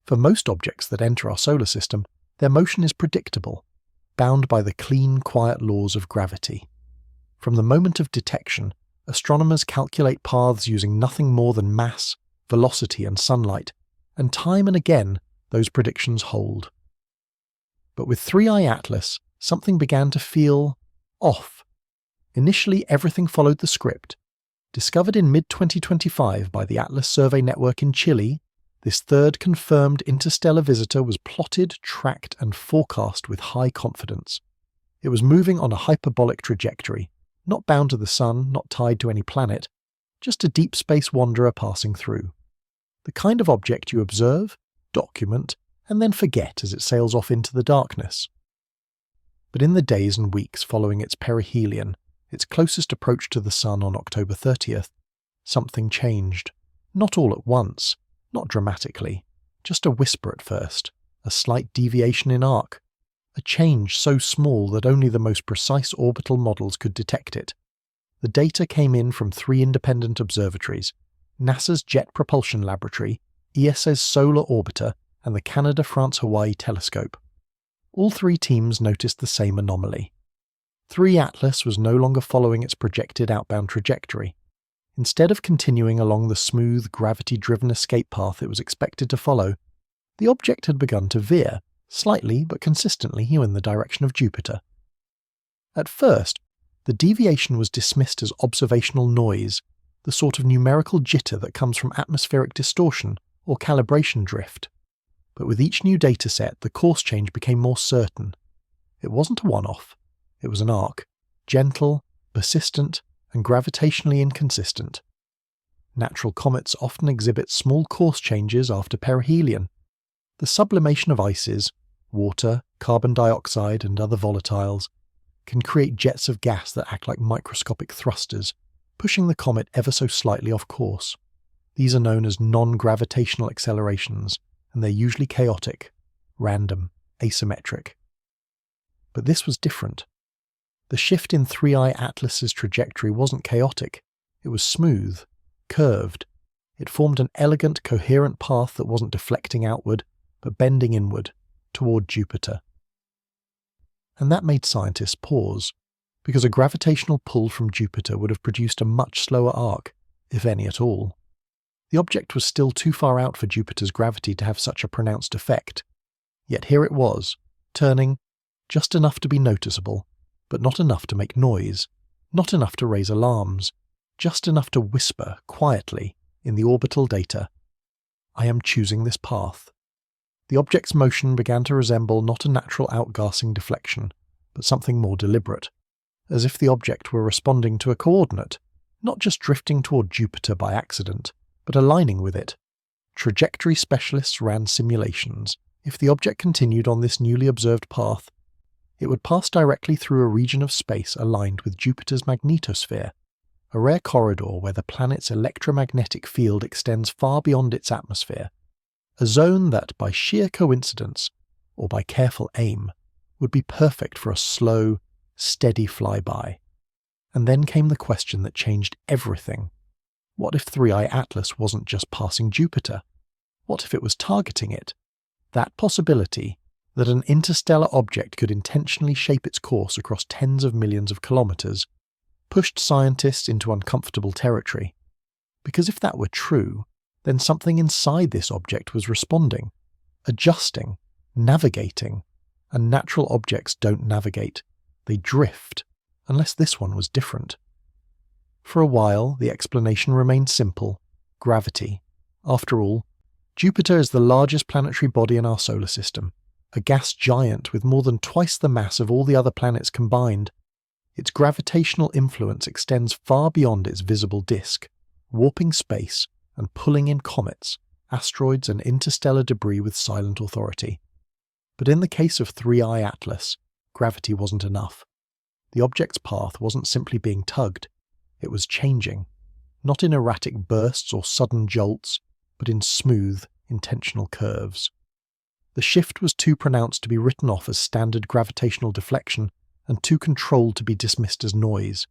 For most objects that enter our solar system, their motion is predictable, bound by the clean, quiet laws of gravity. From the moment of detection, astronomers calculate paths using nothing more than mass, velocity, and sunlight, and time and again, those predictions hold. But with 3i Atlas, something began to feel off. Initially, everything followed the script. Discovered in mid-2025 by the Atlas Survey Network in Chile, this third confirmed interstellar visitor was plotted, tracked, and forecast with high confidence. It was moving on a hyperbolic trajectory, not bound to the sun, not tied to any planet, just a deep space wanderer passing through. The kind of object you observe, document, and then forget as it sails off into the darkness. But in the days and weeks following its perihelion, its closest approach to the sun on October 30th, something changed. Not all at once, not dramatically, just a whisper at first, a slight deviation in arc, a change so small that only the most precise orbital models could detect it. The data came in from 3 independent observatories: NASA's Jet Propulsion Laboratory, ESA's Solar Orbiter, and the Canada-France-Hawaii Telescope. All 3 teams noticed the same anomaly. 3 Atlas was no longer following its projected outbound trajectory. Instead of continuing along the smooth, gravity-driven escape path it was expected to follow, the object had begun to veer, slightly but consistently in the direction of Jupiter. At first, the deviation was dismissed as observational noise, the sort of numerical jitter that comes from atmospheric distortion or calibration drift. But with each new dataset, the course change became more certain. It wasn't a one-off. It was an arc, gentle, persistent, and gravitationally inconsistent. Natural comets often exhibit small course changes after perihelion. The sublimation of ices, water, carbon dioxide, and other volatiles, can create jets of gas that act like microscopic thrusters, pushing the comet ever so slightly off course. These are known as non-gravitational accelerations, and they're usually chaotic, random, asymmetric. But this was different. The shift in 3i Atlas's trajectory wasn't chaotic. It was smooth, curved. It formed an elegant, coherent path that wasn't deflecting outward, but bending inward, toward Jupiter. And that made scientists pause, because a gravitational pull from Jupiter would have produced a much slower arc, if any at all. The object was still too far out for Jupiter's gravity to have such a pronounced effect. Yet here it was, turning, just enough to be noticeable, but not enough to make noise, not enough to raise alarms, just enough to whisper quietly in the orbital data, "I am choosing this path." The object's motion began to resemble not a natural outgassing deflection, but something more deliberate, as if the object were responding to a coordinate, not just drifting toward Jupiter by accident, but aligning with it. Trajectory specialists ran simulations. If the object continued on this newly observed path, it would pass directly through a region of space aligned with Jupiter's magnetosphere, a rare corridor where the planet's electromagnetic field extends far beyond its atmosphere, a zone that, by sheer coincidence, or by careful aim, would be perfect for a slow, steady flyby. And then came the question that changed everything. What if 3i Atlas wasn't just passing Jupiter? What if it was targeting it? That possibility, that an interstellar object could intentionally shape its course across tens of millions of kilometers, pushed scientists into uncomfortable territory. Because if that were true, then something inside this object was responding, adjusting, navigating, and natural objects don't navigate, they drift, unless this one was different. For a while, the explanation remained simple: gravity. After all, Jupiter is the largest planetary body in our solar system, a gas giant with more than twice the mass of all the other planets combined. Its gravitational influence extends far beyond its visible disk, warping space and pulling in comets, asteroids, and interstellar debris with silent authority. But in the case of 3i Atlas, gravity wasn't enough. The object's path wasn't simply being tugged, it was changing, not in erratic bursts or sudden jolts, but in smooth, intentional curves. The shift was too pronounced to be written off as standard gravitational deflection, and too controlled to be dismissed as noise.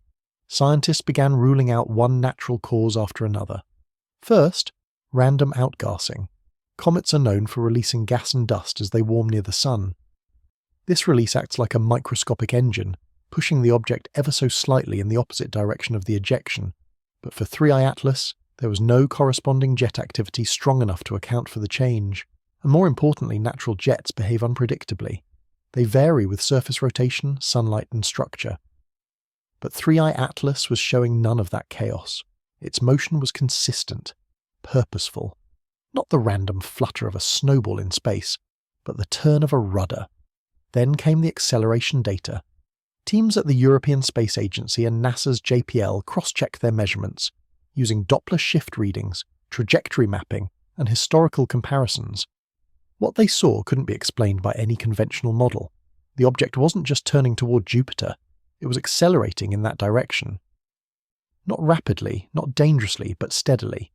Scientists began ruling out one natural cause after another. First, random outgassing. Comets are known for releasing gas and dust as they warm near the sun. This release acts like a microscopic engine, pushing the object ever so slightly in the opposite direction of the ejection. But for 3I Atlas, there was no corresponding jet activity strong enough to account for the change. And more importantly, natural jets behave unpredictably. They vary with surface rotation, sunlight, and structure. But 3I Atlas was showing none of that chaos. Its motion was consistent, purposeful. Not the random flutter of a snowball in space, but the turn of a rudder. Then came the acceleration data. Teams at the European Space Agency and NASA's JPL cross-checked their measurements, using Doppler shift readings, trajectory mapping, and historical comparisons. What they saw couldn't be explained by any conventional model. The object wasn't just turning toward Jupiter, it was accelerating in that direction. Not rapidly, not dangerously, but steadily.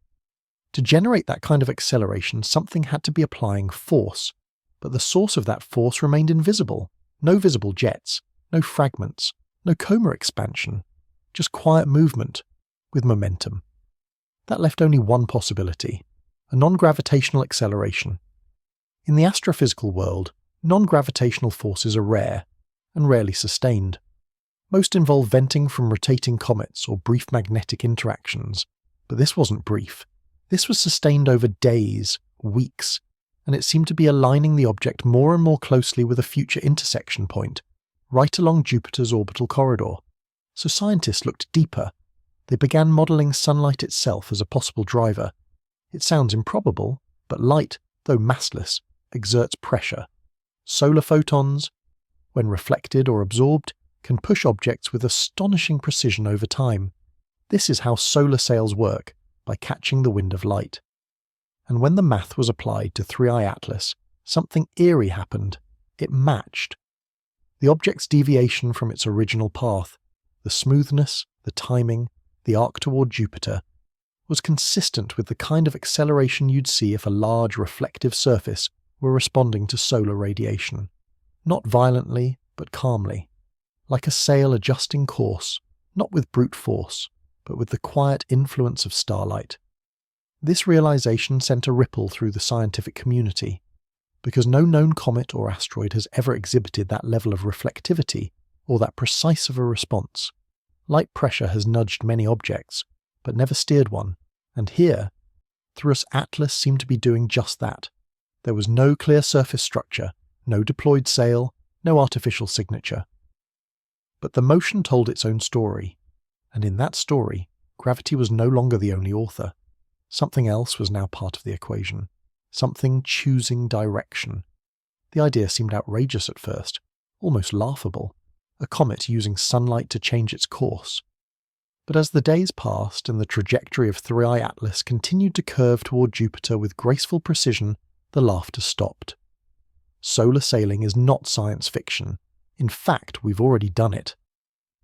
To generate that kind of acceleration, something had to be applying force, but the source of that force remained invisible. No visible jets, no fragments, no coma expansion, just quiet movement with momentum. That left only one possibility, a non-gravitational acceleration. In the astrophysical world, non-gravitational forces are rare, and rarely sustained. Most involve venting from rotating comets or brief magnetic interactions, but this wasn't brief. This was sustained over days, weeks, and it seemed to be aligning the object more and more closely with a future intersection point, right along Jupiter's orbital corridor. So scientists looked deeper. They began modelling sunlight itself as a possible driver. It sounds improbable, but light, though massless, exerts pressure. Solar photons, when reflected or absorbed, can push objects with astonishing precision over time. This is how solar sails work, by catching the wind of light. And when the math was applied to 3I Atlas, something eerie happened. It matched. The object's deviation from its original path, the smoothness, the timing, the arc toward Jupiter, was consistent with the kind of acceleration you'd see if a large reflective surface were responding to solar radiation. Not violently, but calmly. Like a sail adjusting course, not with brute force, but with the quiet influence of starlight. This realization sent a ripple through the scientific community, because no known comet or asteroid has ever exhibited that level of reflectivity or that precise of a response. Light pressure has nudged many objects, but never steered one, and here, 3I Atlas seemed to be doing just that. There was no clear surface structure, no deployed sail, no artificial signature. But the motion told its own story, and in that story, gravity was no longer the only author. Something else was now part of the equation. Something choosing direction. The idea seemed outrageous at first, almost laughable. A comet using sunlight to change its course. But as the days passed and the trajectory of 3I Atlas continued to curve toward Jupiter with graceful precision, the laughter stopped. Solar sailing is not science fiction. In fact, we've already done it.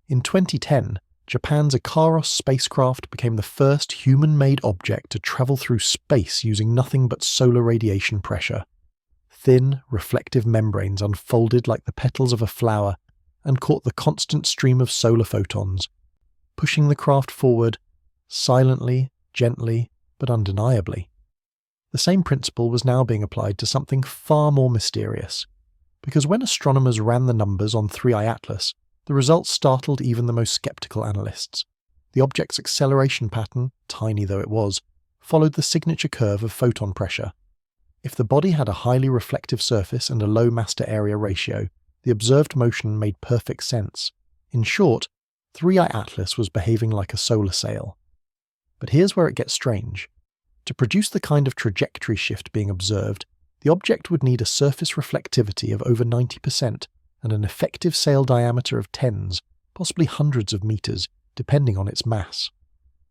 In 2010, Japan's Ikaros spacecraft became the first human-made object to travel through space using nothing but solar radiation pressure. Thin, reflective membranes unfolded like the petals of a flower and caught the constant stream of solar photons, pushing the craft forward, silently, gently, but undeniably. The same principle was now being applied to something far more mysterious, because when astronomers ran the numbers on 3I Atlas, the results startled even the most skeptical analysts. The object's acceleration pattern, tiny though it was, followed the signature curve of photon pressure. If the body had a highly reflective surface and a low mass-to-area ratio, the observed motion made perfect sense. In short, 3I Atlas was behaving like a solar sail. But here's where it gets strange. To produce the kind of trajectory shift being observed, the object would need a surface reflectivity of over 90% and an effective sail diameter of tens, possibly hundreds of meters, depending on its mass.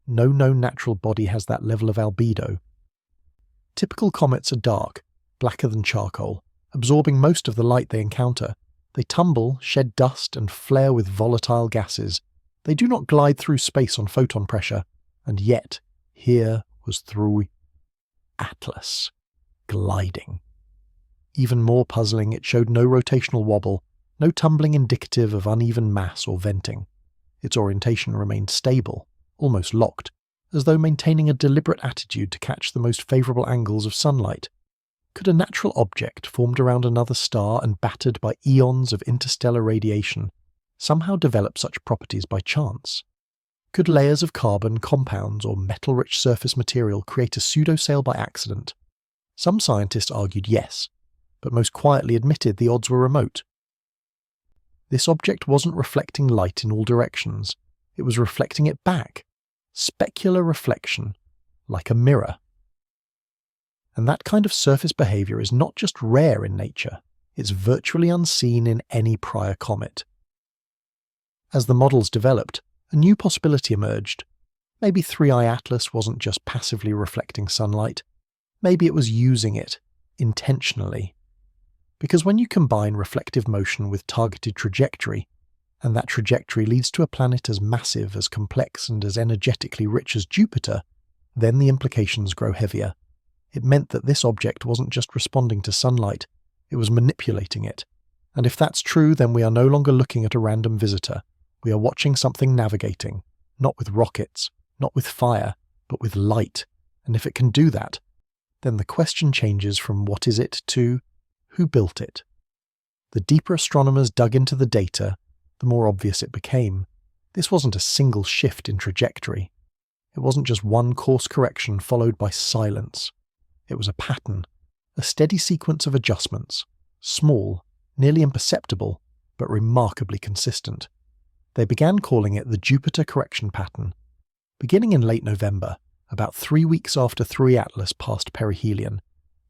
No known natural body has that level of albedo. Typical comets are dark, blacker than charcoal, absorbing most of the light they encounter. They tumble, shed dust, and flare with volatile gases. They do not glide through space on photon pressure, and yet, here was 3I Atlas, gliding. Even more puzzling, it showed no rotational wobble, no tumbling indicative of uneven mass or venting. Its orientation remained stable, almost locked, as though maintaining a deliberate attitude to catch the most favourable angles of sunlight. Could a natural object formed around another star and battered by eons of interstellar radiation somehow develop such properties by chance? Could layers of carbon, compounds, or metal-rich surface material create a pseudosail by accident? Some scientists argued yes, but most quietly admitted the odds were remote. This object wasn't reflecting light in all directions, it was reflecting it back. Specular reflection, like a mirror. And that kind of surface behavior is not just rare in nature, it's virtually unseen in any prior comet. As the models developed, a new possibility emerged. Maybe 3I Atlas wasn't just passively reflecting sunlight, maybe it was using it, intentionally. Because when you combine reflective motion with targeted trajectory, and that trajectory leads to a planet as massive, as complex, and as energetically rich as Jupiter, then the implications grow heavier. It meant that this object wasn't just responding to sunlight, it was manipulating it. And if that's true, then we are no longer looking at a random visitor. We are watching something navigating, not with rockets, not with fire, but with light. And if it can do that, then the question changes from what is it to who built it. The deeper astronomers dug into the data, the more obvious it became. This wasn't a single shift in trajectory. It wasn't just one course correction followed by silence. It was a pattern, a steady sequence of adjustments, small, nearly imperceptible, but remarkably consistent. They began calling it the Jupiter correction pattern. Beginning in late November, about 3 weeks after 3 Atlas passed perihelion,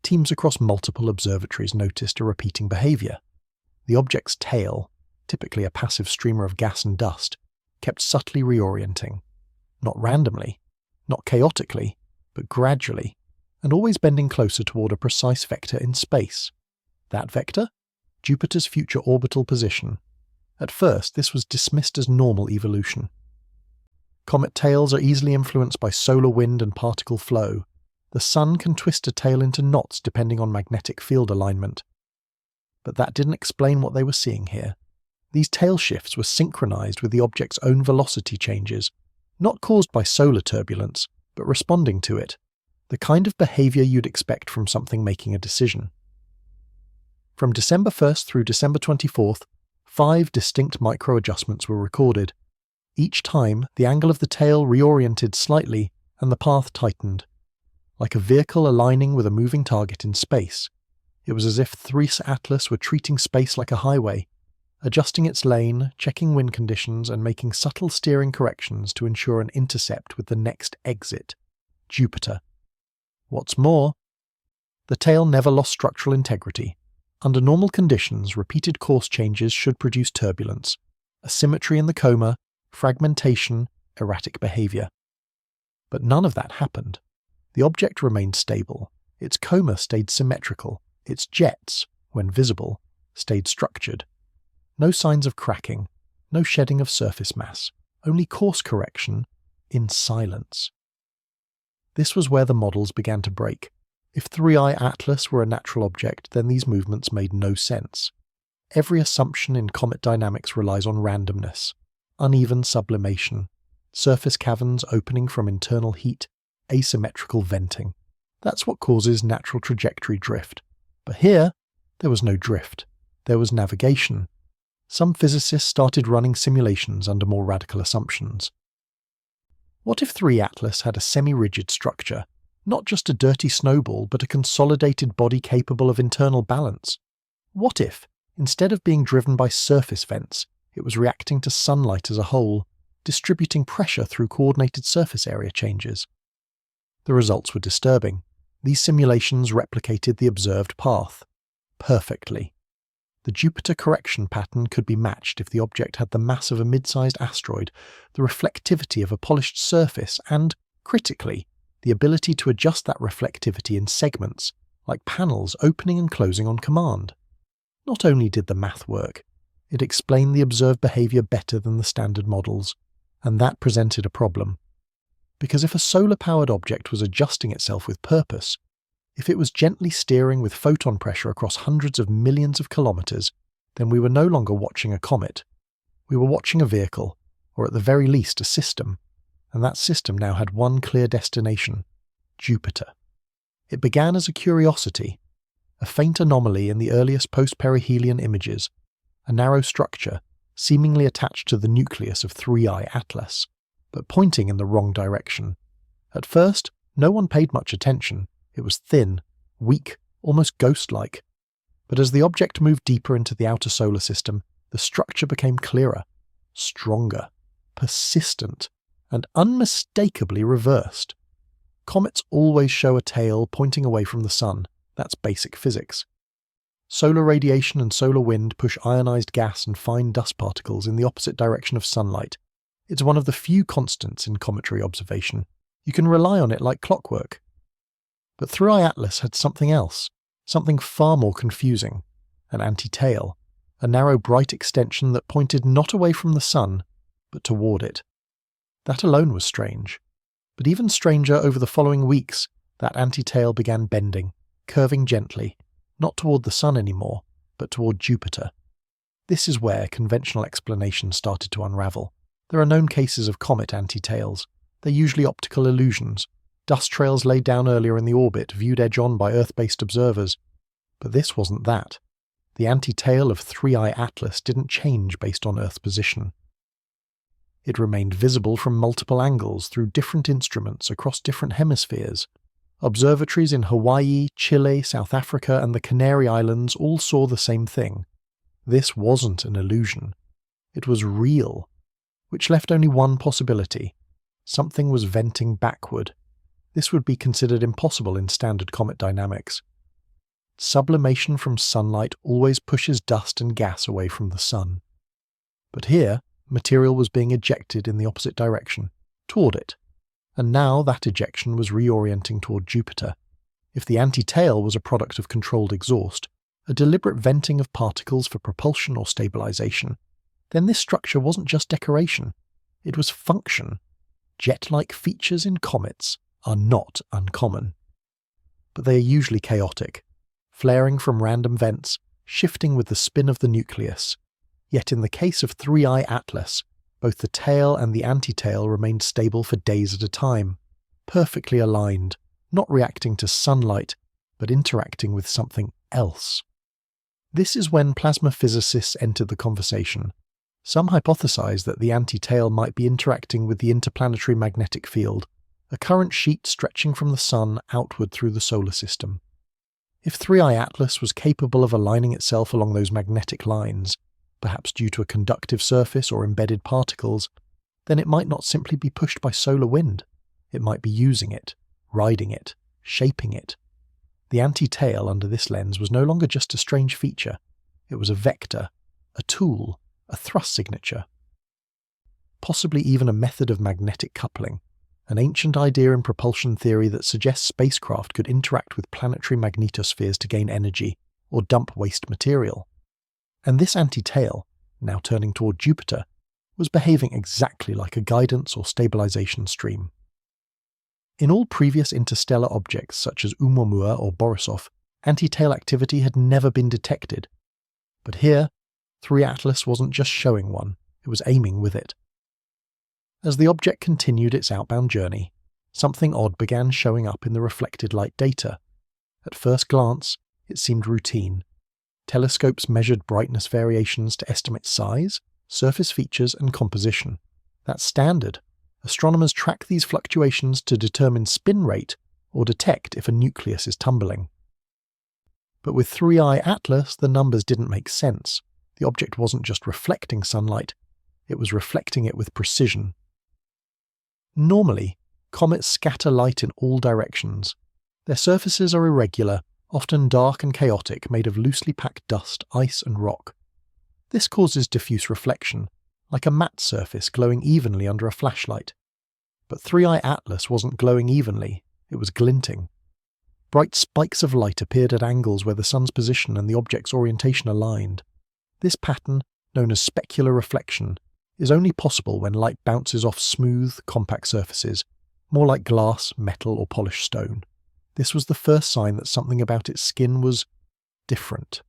teams across multiple observatories noticed a repeating behavior. The object's tail, typically a passive streamer of gas and dust, kept subtly reorienting. Not randomly, not chaotically, but gradually, and always bending closer toward a precise vector in space. That vector? Jupiter's future orbital position. At first, this was dismissed as normal evolution. Comet tails are easily influenced by solar wind and particle flow. The sun can twist a tail into knots depending on magnetic field alignment. But that didn't explain what they were seeing here. These tail shifts were synchronized with the object's own velocity changes, not caused by solar turbulence, but responding to it. The kind of behavior you'd expect from something making a decision. From December 1st through December 24th, 5 distinct micro-adjustments were recorded. Each time, the angle of the tail reoriented slightly and the path tightened. Like a vehicle aligning with a moving target in space. It was as if 3 Atlas were treating space like a highway, adjusting its lane, checking wind conditions, and making subtle steering corrections to ensure an intercept with the next exit, Jupiter. What's more, the tail never lost structural integrity. Under normal conditions, repeated course changes should produce turbulence, asymmetry in the coma, fragmentation, erratic behavior. But none of that happened. The object remained stable, its coma stayed symmetrical, its jets, when visible, stayed structured. No signs of cracking, no shedding of surface mass, only course correction in silence. This was where the models began to break. If 3I Atlas were a natural object, then these movements made no sense. Every assumption in comet dynamics relies on randomness, uneven sublimation, surface caverns opening from internal heat, asymmetrical venting. That's what causes natural trajectory drift. But here, there was no drift. There was navigation. Some physicists started running simulations under more radical assumptions. What if 3 Atlas had a semi-rigid structure, not just a dirty snowball, but a consolidated body capable of internal balance? What if, instead of being driven by surface vents, it was reacting to sunlight as a whole, distributing pressure through coordinated surface area changes? The results were disturbing. These simulations replicated the observed path perfectly. The Jupiter correction pattern could be matched if the object had the mass of a mid-sized asteroid, the reflectivity of a polished surface, and, critically, the ability to adjust that reflectivity in segments, like panels opening and closing on command. Not only did the math work, it explained the observed behavior better than the standard models, and that presented a problem. Because if a solar-powered object was adjusting itself with purpose, if it was gently steering with photon pressure across hundreds of millions of kilometers, then we were no longer watching a comet. We were watching a vehicle, or at the very least a system, and that system now had one clear destination: Jupiter. It began as a curiosity, a faint anomaly in the earliest post-perihelion images, a narrow structure seemingly attached to the nucleus of 3I Atlas, but pointing in the wrong direction. At first, no one paid much attention. It was thin, weak, almost ghost-like. But as the object moved deeper into the outer solar system, the structure became clearer, stronger, persistent, and unmistakably reversed. Comets always show a tail pointing away from the sun. That's basic physics. Solar radiation and solar wind push ionized gas and fine dust particles in the opposite direction of sunlight. It's one of the few constants in cometary observation. You can rely on it like clockwork. But 3I Atlas had something else, something far more confusing. An anti-tail, a narrow bright extension that pointed not away from the sun, but toward it. That alone was strange. But even stranger, over the following weeks, that anti-tail began bending, curving gently, not toward the sun anymore, but toward Jupiter. This is where conventional explanations started to unravel. There are known cases of comet anti-tails. They're usually optical illusions, dust trails laid down earlier in the orbit viewed edge-on by Earth-based observers. But this wasn't that. The anti-tail of 3I Atlas didn't change based on Earth's position. It remained visible from multiple angles through different instruments across different hemispheres. Observatories in Hawaii, Chile, South Africa, and the Canary Islands all saw the same thing. This wasn't an illusion. It was real, which left only one possibility. Something was venting backward. This would be considered impossible in standard comet dynamics. Sublimation from sunlight always pushes dust and gas away from the sun. But here, material was being ejected in the opposite direction, toward it. And now that ejection was reorienting toward Jupiter. If the anti-tail was a product of controlled exhaust, a deliberate venting of particles for propulsion or stabilization, then this structure wasn't just decoration. It was function. Jet-like features in comets are not uncommon. But they are usually chaotic, flaring from random vents, shifting with the spin of the nucleus. Yet in the case of 3I Atlas, both the tail and the anti-tail remained stable for days at a time, perfectly aligned, not reacting to sunlight, but interacting with something else. This is when plasma physicists entered the conversation. Some hypothesize that the anti-tail might be interacting with the interplanetary magnetic field, a current sheet stretching from the sun outward through the solar system. If 3I Atlas was capable of aligning itself along those magnetic lines, perhaps due to a conductive surface or embedded particles, then it might not simply be pushed by solar wind. It might be using it, riding it, shaping it. The anti-tail under this lens was no longer just a strange feature. It was a vector, a tool, a thrust signature. Possibly even a method of magnetic coupling, an ancient idea in propulsion theory that suggests spacecraft could interact with planetary magnetospheres to gain energy or dump waste material. And this anti-tail, now turning toward Jupiter, was behaving exactly like a guidance or stabilization stream. In all previous interstellar objects such as Oumuamua or Borisov, anti-tail activity had never been detected. But here, 3 Atlas wasn't just showing one, it was aiming with it. As the object continued its outbound journey, something odd began showing up in the reflected light data. At first glance, it seemed routine. Telescopes measured brightness variations to estimate size, surface features, and composition. That's standard. Astronomers track these fluctuations to determine spin rate or detect if a nucleus is tumbling. But with 3I Atlas, the numbers didn't make sense. The object wasn't just reflecting sunlight, it was reflecting it with precision. Normally, comets scatter light in all directions. Their surfaces are irregular, often dark and chaotic, made of loosely packed dust, ice, and rock. This causes diffuse reflection, like a matte surface glowing evenly under a flashlight. But 3I Atlas wasn't glowing evenly, it was glinting. Bright spikes of light appeared at angles where the sun's position and the object's orientation aligned. This pattern, known as specular reflection, is only possible when light bounces off smooth, compact surfaces, more like glass, metal, or polished stone. This was the first sign that something about its skin was different.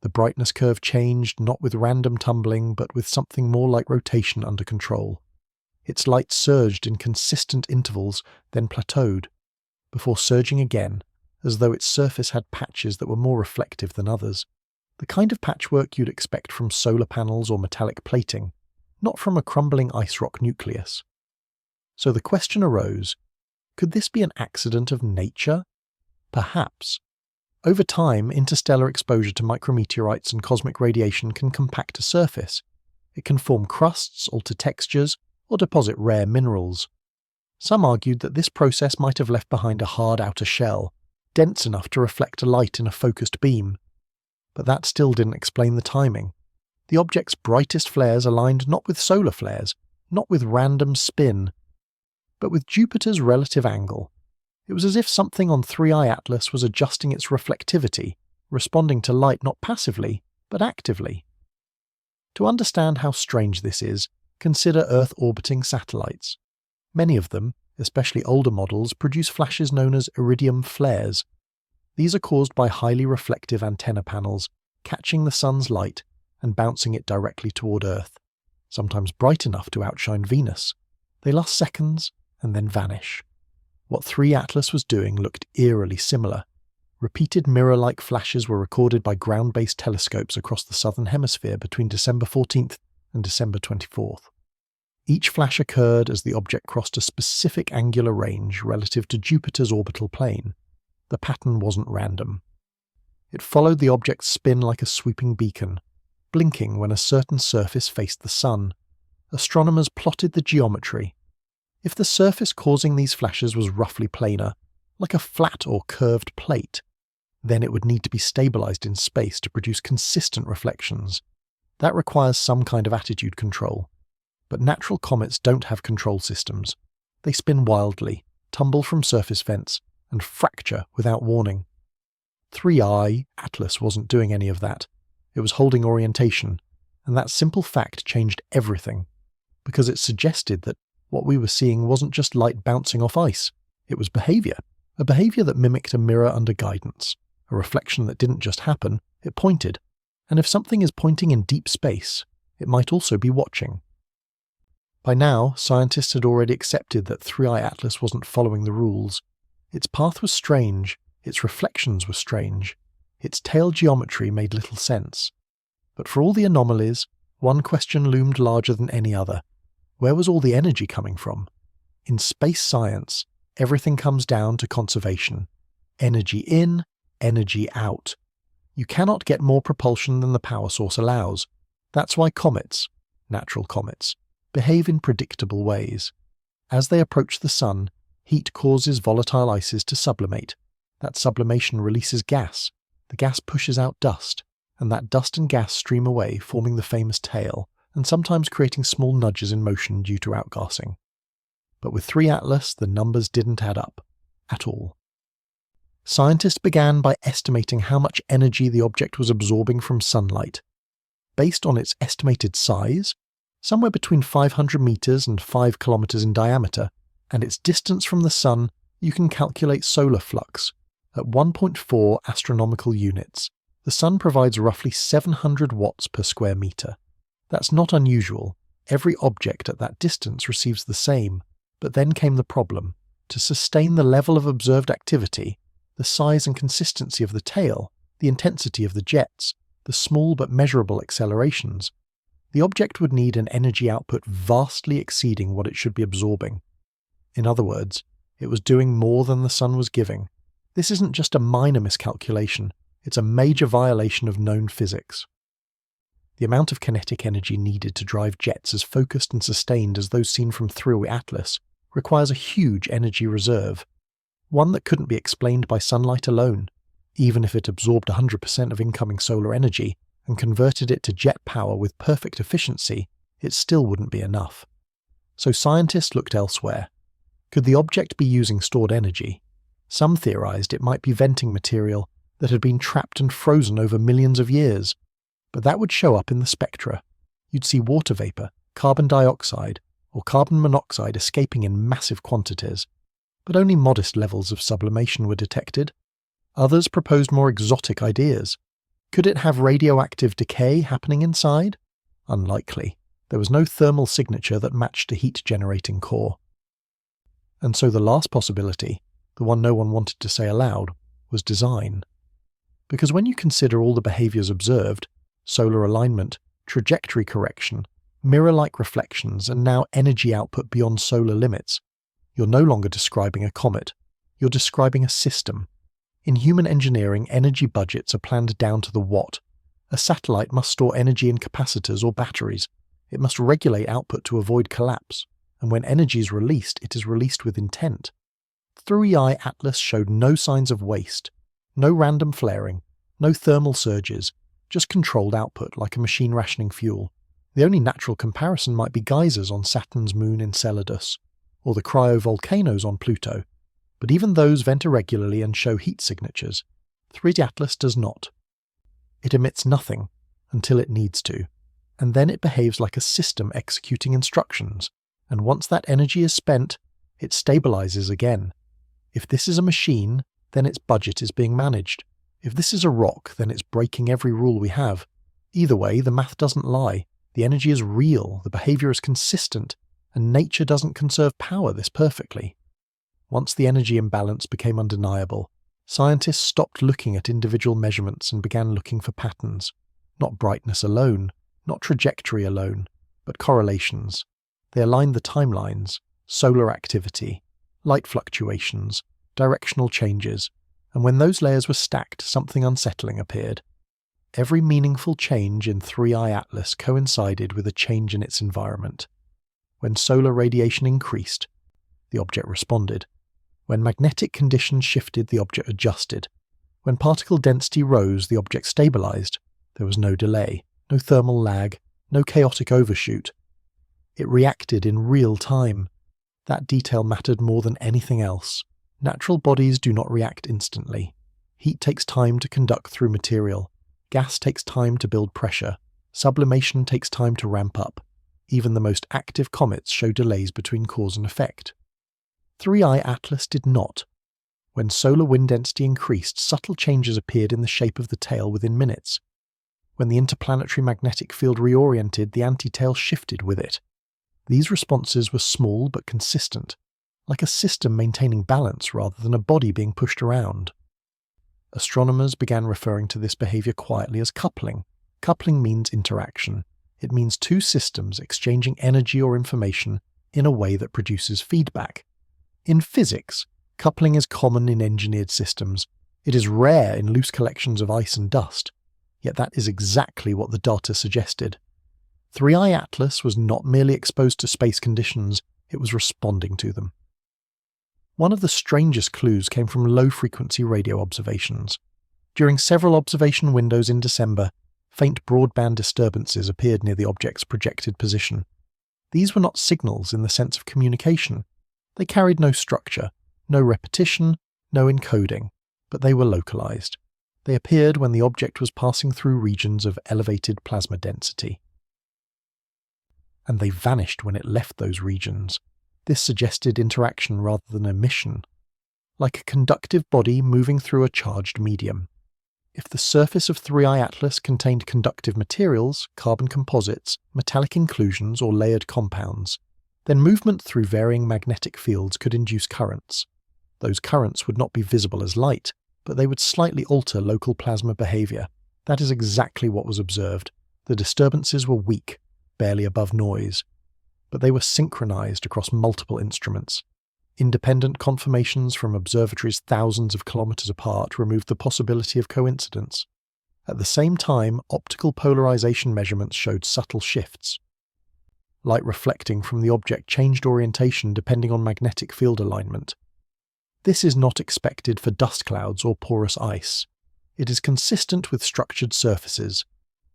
The brightness curve changed not with random tumbling, but with something more like rotation under control. Its light surged in consistent intervals, then plateaued, before surging again, as though its surface had patches that were more reflective than others. The kind of patchwork you'd expect from solar panels or metallic plating, not from a crumbling ice rock nucleus. So the question arose, could this be an accident of nature? Perhaps. Over time, interstellar exposure to micrometeorites and cosmic radiation can compact a surface. It can form crusts, alter textures, or deposit rare minerals. Some argued that this process might have left behind a hard outer shell, dense enough to reflect light in a focused beam. But that still didn't explain the timing. The object's brightest flares aligned not with solar flares, not with random spin, but with Jupiter's relative angle. It was as if something on 3i Atlas was adjusting its reflectivity, responding to light not passively, but actively. To understand how strange this is, consider Earth-orbiting satellites. Many of them, especially older models, produce flashes known as iridium flares. These are caused by highly reflective antenna panels, catching the sun's light and bouncing it directly toward Earth, sometimes bright enough to outshine Venus. They last seconds and then vanish. What 3 Atlas was doing looked eerily similar. Repeated mirror-like flashes were recorded by ground-based telescopes across the southern hemisphere between December 14th and December 24th. Each flash occurred as the object crossed a specific angular range relative to Jupiter's orbital plane. The pattern wasn't random. It followed the object's spin like a sweeping beacon, blinking when a certain surface faced the sun. Astronomers plotted the geometry. If the surface causing these flashes was roughly planar, like a flat or curved plate, then it would need to be stabilized in space to produce consistent reflections. That requires some kind of attitude control. But natural comets don't have control systems. They spin wildly, tumble from surface vents, and fracture without warning. 3i Atlas wasn't doing any of that. It was holding orientation, and that simple fact changed everything, because it suggested that what we were seeing wasn't just light bouncing off ice. It was behavior, a behavior that mimicked a mirror under guidance, a reflection that didn't just happen, it pointed. And if something is pointing in deep space, it might also be watching. By now, scientists had already accepted that 3i Atlas wasn't following the rules. Its path was strange, its reflections were strange, its tail geometry made little sense. But for all the anomalies, one question loomed larger than any other. Where was all the energy coming from? In space science, everything comes down to conservation. Energy in, energy out. You cannot get more propulsion than the power source allows. That's why comets, natural comets, behave in predictable ways. As they approach the sun, heat causes volatile ices to sublimate. That sublimation releases gas. The gas pushes out dust, and that dust and gas stream away, forming the famous tail, and sometimes creating small nudges in motion due to outgassing. But with 3 Atlas, the numbers didn't add up, at all. Scientists began by estimating how much energy the object was absorbing from sunlight. Based on its estimated size, somewhere between 500 meters and 5 kilometers in diameter, and its distance from the sun, you can calculate solar flux. At 1.4 astronomical units, the sun provides roughly 700 watts per square meter. That's not unusual. Every object at that distance receives the same. But then came the problem. To sustain the level of observed activity, the size and consistency of the tail, the intensity of the jets, the small but measurable accelerations, the object would need an energy output vastly exceeding what it should be absorbing. In other words, it was doing more than the sun was giving. This isn't just a minor miscalculation, it's a major violation of known physics. The amount of kinetic energy needed to drive jets as focused and sustained as those seen from 3i Atlas requires a huge energy reserve, one that couldn't be explained by sunlight alone. Even if it absorbed 100% of incoming solar energy and converted it to jet power with perfect efficiency, it still wouldn't be enough. So scientists looked elsewhere. Could the object be using stored energy? Some theorized it might be venting material that had been trapped and frozen over millions of years. But that would show up in the spectra. You'd see water vapor, carbon dioxide, or carbon monoxide escaping in massive quantities. But only modest levels of sublimation were detected. Others proposed more exotic ideas. Could it have radioactive decay happening inside? Unlikely. There was no thermal signature that matched a heat-generating core. And so the last possibility, the one no one wanted to say aloud, was design. Because when you consider all the behaviors observed, solar alignment, trajectory correction, mirror-like reflections, and now energy output beyond solar limits, you're no longer describing a comet, you're describing a system. In human engineering, energy budgets are planned down to the watt. A satellite must store energy in capacitors or batteries. It must regulate output to avoid collapse, and when energy is released, it is released with intent. 3i Atlas showed no signs of waste, no random flaring, no thermal surges, just controlled output like a machine rationing fuel. The only natural comparison might be geysers on Saturn's moon Enceladus, or the cryovolcanoes on Pluto, but even those vent irregularly and show heat signatures. 3i Atlas does not. It emits nothing until it needs to, and then it behaves like a system executing instructions, and once that energy is spent, it stabilizes again. If this is a machine, then its budget is being managed. If this is a rock, then it's breaking every rule we have. Either way, the math doesn't lie. The energy is real, the behavior is consistent, and nature doesn't conserve power this perfectly. Once the energy imbalance became undeniable, scientists stopped looking at individual measurements and began looking for patterns. Not brightness alone, not trajectory alone, but correlations. They aligned the timelines, solar activity, light fluctuations, directional changes, and when those layers were stacked, something unsettling appeared. Every meaningful change in 3i Atlas coincided with a change in its environment. When solar radiation increased, the object responded. When magnetic conditions shifted, the object adjusted. When particle density rose, the object stabilized. There was no delay, no thermal lag, no chaotic overshoot. It reacted in real time. That detail mattered more than anything else. Natural bodies do not react instantly. Heat takes time to conduct through material. Gas takes time to build pressure. Sublimation takes time to ramp up. Even the most active comets show delays between cause and effect. 3i Atlas did not. When solar wind density increased, subtle changes appeared in the shape of the tail within minutes. When the interplanetary magnetic field reoriented, the anti-tail shifted with it. These responses were small but consistent, like a system maintaining balance rather than a body being pushed around. Astronomers began referring to this behavior quietly as coupling. Coupling means interaction. It means two systems exchanging energy or information in a way that produces feedback. In physics, coupling is common in engineered systems. It is rare in loose collections of ice and dust. Yet that is exactly what the data suggested. 3i Atlas was not merely exposed to space conditions, it was responding to them. One of the strangest clues came from low-frequency radio observations. During several observation windows in December, faint broadband disturbances appeared near the object's projected position. These were not signals in the sense of communication. They carried no structure, no repetition, no encoding, but they were localized. They appeared when the object was passing through regions of elevated plasma density. And they vanished when it left those regions. This suggested interaction rather than emission, like a conductive body moving through a charged medium. If the surface of 3i Atlas contained conductive materials, carbon composites, metallic inclusions, or layered compounds, then movement through varying magnetic fields could induce currents. Those currents would not be visible as light, but they would slightly alter local plasma behavior. That is exactly what was observed. The disturbances were weak, barely above noise, but they were synchronized across multiple instruments. Independent confirmations from observatories thousands of kilometers apart removed the possibility of coincidence. At the same time, optical polarization measurements showed subtle shifts. Light reflecting from the object changed orientation depending on magnetic field alignment. This is not expected for dust clouds or porous ice. It is consistent with structured surfaces.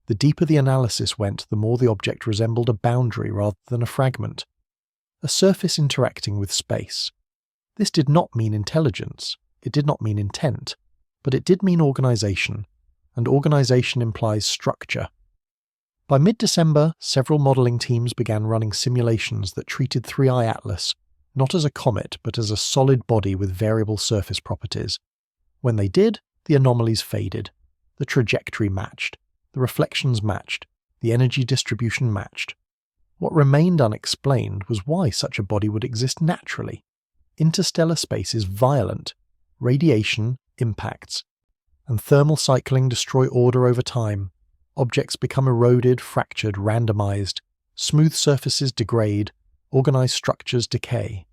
The deeper the analysis went, the more the object resembled a boundary rather than a fragment. A surface interacting with space. This did not mean intelligence, it did not mean intent, but it did mean organization, and organization implies structure. By mid-December, several modeling teams began running simulations that treated 3i Atlas not as a comet but as a solid body with variable surface properties. When they did, the anomalies faded, the trajectory matched, the reflections matched, the energy distribution matched. What remained unexplained was why such a body would exist naturally. Interstellar space is violent. Radiation, impacts, and thermal cycling destroy order over time. Objects become eroded, fractured, randomized, smooth surfaces degrade, organized structures decay.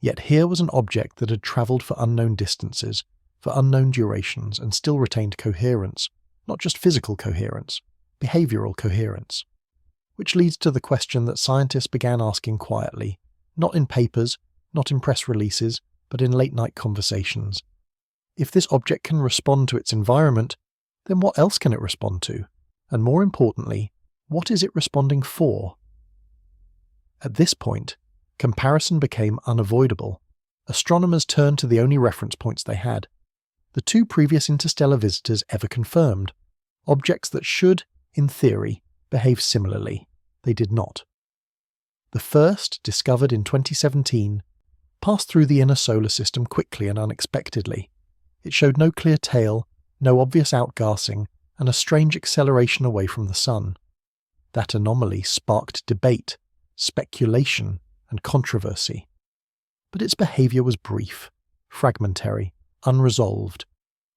Yet here was an object that had travelled for unknown distances, for unknown durations, and still retained coherence, not just physical coherence, behavioural coherence. Which leads to the question that scientists began asking quietly, not in papers, not in press releases, but in late-night conversations. If this object can respond to its environment, then what else can it respond to? And more importantly, what is it responding for? At this point, comparison became unavoidable. Astronomers turned to the only reference points they had. The two previous interstellar visitors ever confirmed. Objects that should, in theory, behave similarly. They did not. The first, discovered in 2017, passed through the inner solar system quickly and unexpectedly. It showed no clear tail, no obvious outgassing, and a strange acceleration away from the Sun. That anomaly sparked debate, speculation, and controversy. But its behaviour was brief, fragmentary, unresolved.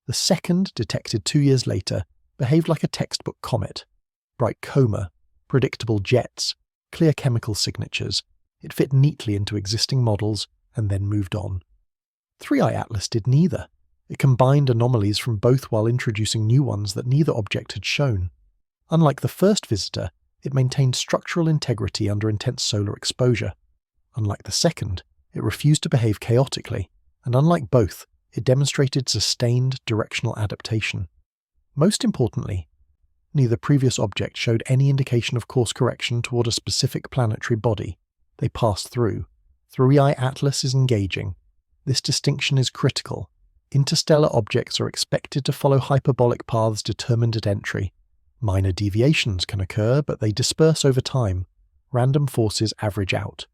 The second, detected 2 years later, behaved like a textbook comet. Bright coma, predictable jets, clear chemical signatures. It fit neatly into existing models and then moved on. 3i Atlas did neither. It combined anomalies from both while introducing new ones that neither object had shown. Unlike the first visitor, it maintained structural integrity under intense solar exposure. Unlike the second, it refused to behave chaotically, and unlike both, it demonstrated sustained directional adaptation. Most importantly, neither previous object showed any indication of course correction toward a specific planetary body. They passed through. 3i Atlas is engaging. This distinction is critical. Interstellar objects are expected to follow hyperbolic paths determined at entry. Minor deviations can occur, but they disperse over time. Random forces average out.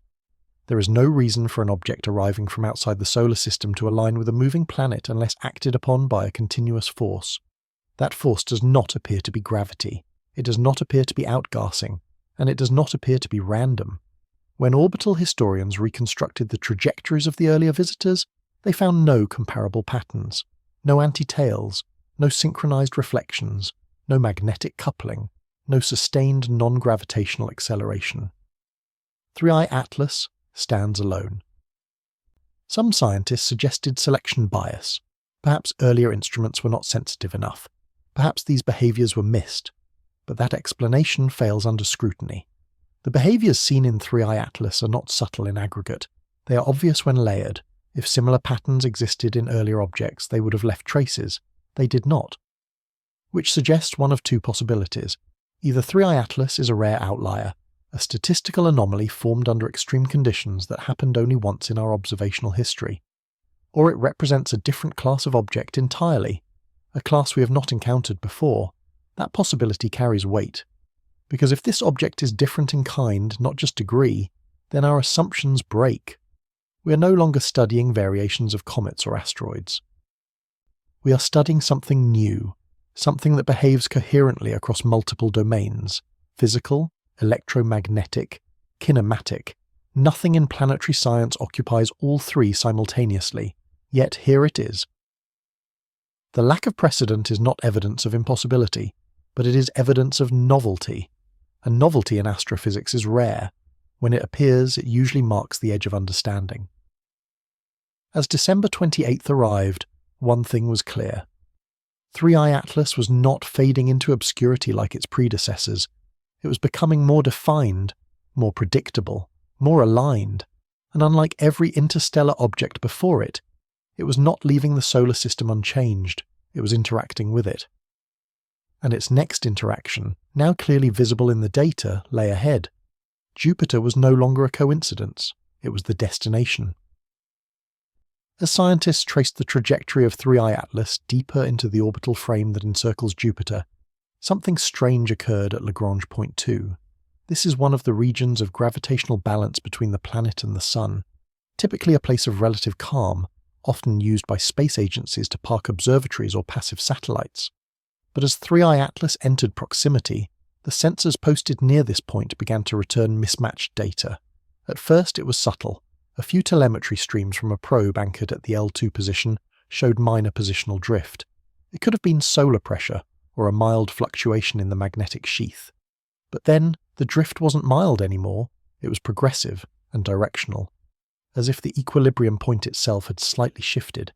There is no reason for an object arriving from outside the solar system to align with a moving planet unless acted upon by a continuous force. That force does not appear to be gravity, it does not appear to be outgassing, and it does not appear to be random. When orbital historians reconstructed the trajectories of the earlier visitors, they found no comparable patterns, no anti-tails, no synchronized reflections, no magnetic coupling, no sustained non-gravitational acceleration. 3i Atlas stands alone. Some scientists suggested selection bias. Perhaps earlier instruments were not sensitive enough. Perhaps these behaviors were missed. But that explanation fails under scrutiny. The behaviors seen in 3i Atlas are not subtle in aggregate. They are obvious when layered. If similar patterns existed in earlier objects, they would have left traces. They did not. Which suggests one of two possibilities. Either 3i Atlas is a rare outlier, a statistical anomaly formed under extreme conditions that happened only once in our observational history, or it represents a different class of object entirely, a class we have not encountered before. That possibility carries weight, because if this object is different in kind, not just degree, then our assumptions break. We are no longer studying variations of comets or asteroids. We are studying something new, something that behaves coherently across multiple domains: physical, electromagnetic, kinematic. Nothing in planetary science occupies all three simultaneously, yet here it is. The lack of precedent is not evidence of impossibility, but it is evidence of novelty. And novelty in astrophysics is rare. When it appears, it usually marks the edge of understanding. As December 28th arrived, one thing was clear. 3i Atlas was not fading into obscurity like its predecessors. It was becoming more defined, more predictable, more aligned, and unlike every interstellar object before it was not leaving the solar system unchanged, it was interacting with it. And its next interaction, now clearly visible in the data, lay ahead. Jupiter was no longer a coincidence, it was the destination. As scientists traced the trajectory of 3i Atlas deeper into the orbital frame that encircles Jupiter, something strange occurred at Lagrange Point 2. This is one of the regions of gravitational balance between the planet and the Sun, typically a place of relative calm, often used by space agencies to park observatories or passive satellites. But as 3i Atlas entered proximity, the sensors posted near this point began to return mismatched data. At first it was subtle. A few telemetry streams from a probe anchored at the L2 position showed minor positional drift. It could have been solar pressure or a mild fluctuation in the magnetic sheath. But then, the drift wasn't mild anymore, it was progressive and directional, as if the equilibrium point itself had slightly shifted.